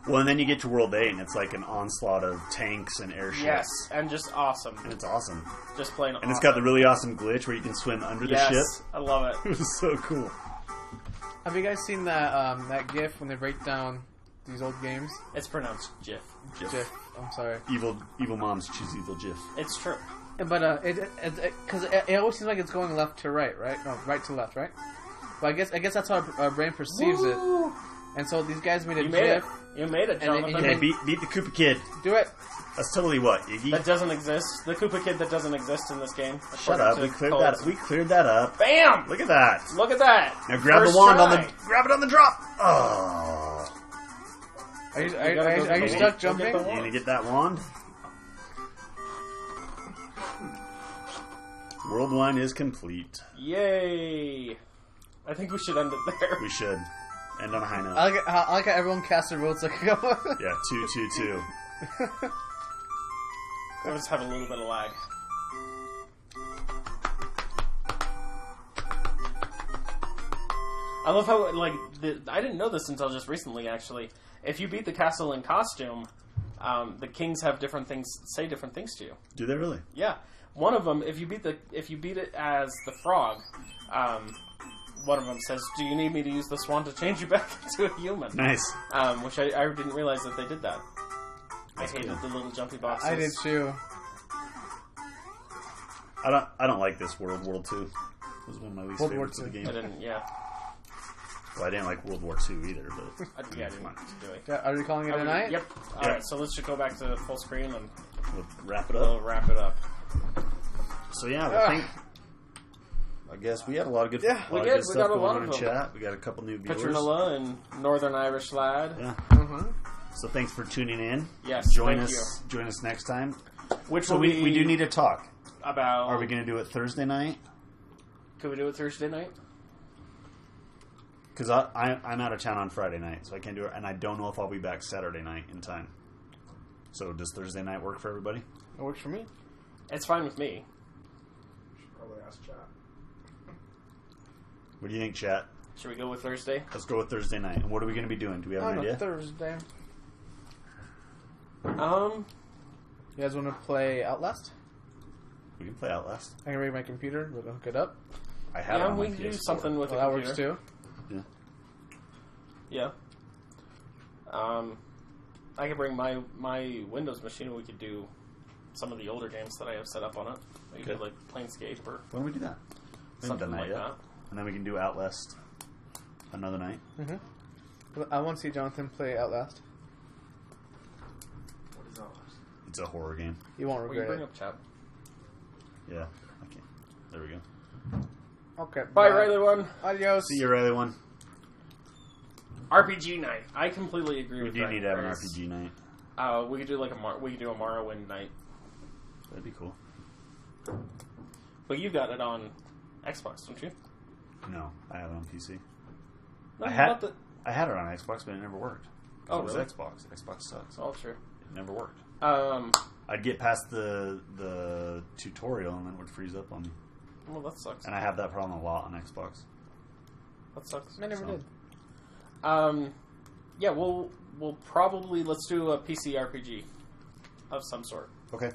Well, and then you get to World 8, and it's like an onslaught of tanks and airships. Yes, and just awesome. And it's awesome. Just plain And awesome. it's got the really awesome glitch where you can swim under the ship. I love it. It was so cool. Have you guys seen that GIF when they break down these old games? It's pronounced GIF. GIF. I'm sorry. Evil moms choose evil GIF. It's true. But because it always seems like it's going left to right, right? No, right to left, right? But I guess that's how our brain perceives it. And so these guys made a GIF. You made it, Jonathan. Okay, beat the Koopa Kid. Do it. That's totally what, Iggy? That doesn't exist. The Koopa Kid that doesn't exist in this game. Shut up. We cleared that up. Bam! Look at that. Look at that. Now grab First the wand try. grab it on the drop. Oh. Are you stuck jumping? You gonna get that wand? World 1 is complete. Yay! I think we should end it there. We should. End on a high note. I like how everyone cast their votes like Yeah, 2-2-2. I just have a little bit of lag. I love how, like, I didn't know this until just recently, actually. If you beat the castle in costume, the kings have different things, say different things to you. Do they really? Yeah. One of them, if you beat it as the frog, one of them says, "Do you need me to use the swan to change you back into a human?" Nice. Which I didn't realize that they did that. That's I hated cool. the little jumpy boxes. I did too. I don't like this World 2. It was one of my least World War favorites of the II. game. I didn't. Yeah. Well, I didn't like World War 2 either, but I didn't do it. Yeah, are we calling it a night? Yep. All right. So let's just go back to full screen and we'll wrap it we'll up. wrap it up. So yeah, I guess we had a lot of good, Yeah, we lot did. of good We stuff got a going lot on of in them. chat. We got a couple new viewers. Petronella and Northern Irish lad. Yeah. Mm-hmm. So thanks for tuning in. Yes. Join thank us. Join us next time. Which So will we be do need to talk. about. Are we going to do it Thursday night? Could we do it Thursday night? Because I'm out of town on Friday night, so I can't do it, and I don't know if I'll be back Saturday night in time. So does Thursday night work for everybody? It works for me. It's fine with me. Should probably ask chat. What do you think, chat? Should we go with Thursday? Let's go with Thursday night. And what are we going to be doing? Do we have an On a idea? Thursday. Um. You guys want to play Outlast? We can play Outlast. I can read my computer. We'll hook it up. I have it Yeah, on we my can do PS4. something with Well, a that computer. works too. Yeah. I could bring my Windows machine and we could do some of the older games that I have set up on it. We could do like Planescape or Why don't we do that? We haven't something done that like yet. that. And then we can do Outlast another night. Mm-hmm. I want to see Jonathan play Outlast. What is all this? It's a horror game. You won't Will you regret bring it. up chat? Yeah. Okay. There we go. Okay. Bye, Riley one. Adios. See you, Riley one. RPG night. I completely agree We with do that. need to have an Chris. RPG night. We could do like we could do a Morrowind night. That'd be cool. But you got it on Xbox, don't you? No, I have it on PC. No, I had not the- I had it on Xbox, but it never worked. 'Cause Oh, it was really? Xbox. Xbox sucks. Oh, true. It never worked. I'd get past the tutorial and then it would freeze up on me. Well, that sucks. And I have that problem a lot on Xbox. That sucks. I never So- did. Yeah, we'll probably let's do a PC RPG of some sort. Okay.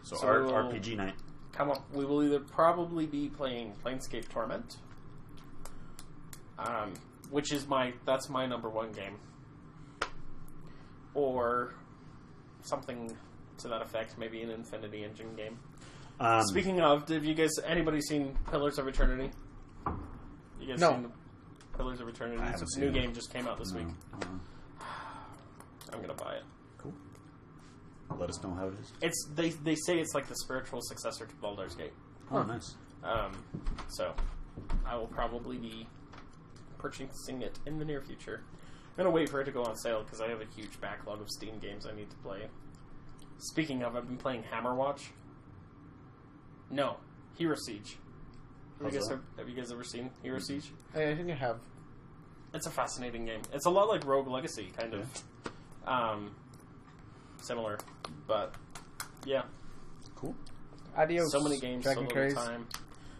So, So- RPG night. Come up. We will either probably be playing Planescape Torment, which is that's my number one game, or something to that effect. Maybe an Infinity Engine game. Speaking of, have you guys anybody seen Pillars of Eternity? You guys No. seen Pillars of Eternity? I haven't It's a seen new it. game just came out this week. I'm gonna buy it. Cool. Let us know how it is. It's they say it's like the spiritual successor to Baldur's Gate. Oh, nice. So I will probably be purchasing it in the near future. I'm gonna wait for it to go on sale because I have a huge backlog of Steam games I need to play. Speaking of, I've been playing Hammerwatch. No, Hero Siege. How's that? Have you guys ever seen Hero Siege? I think I have. It's a fascinating game. It's a lot like Rogue Legacy, kind of. Similar, but yeah. Cool. Adios. So many games, Dragon so little Carries. time.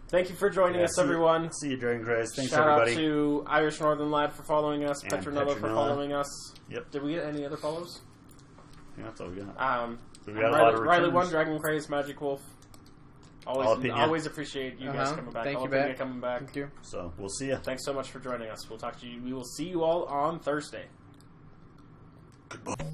Thank you for joining us, everyone. See you during Grace. Thanks, Shout everybody. out to Irish Northern Lad for following us, And Petronella for Petronella. following us. Yep. Did we get any other follows? Yeah, that's all we got. We got a lot Riley, of Riley returns. One, Dragon Craze, Magic Wolf. Jalapeno. Always appreciate you guys Uh-huh. coming back. Thank you Jalapeno back. coming back. Thank you. So we'll see you. Thanks so much for joining us. We'll talk to you. We will see you all on Thursday. Goodbye.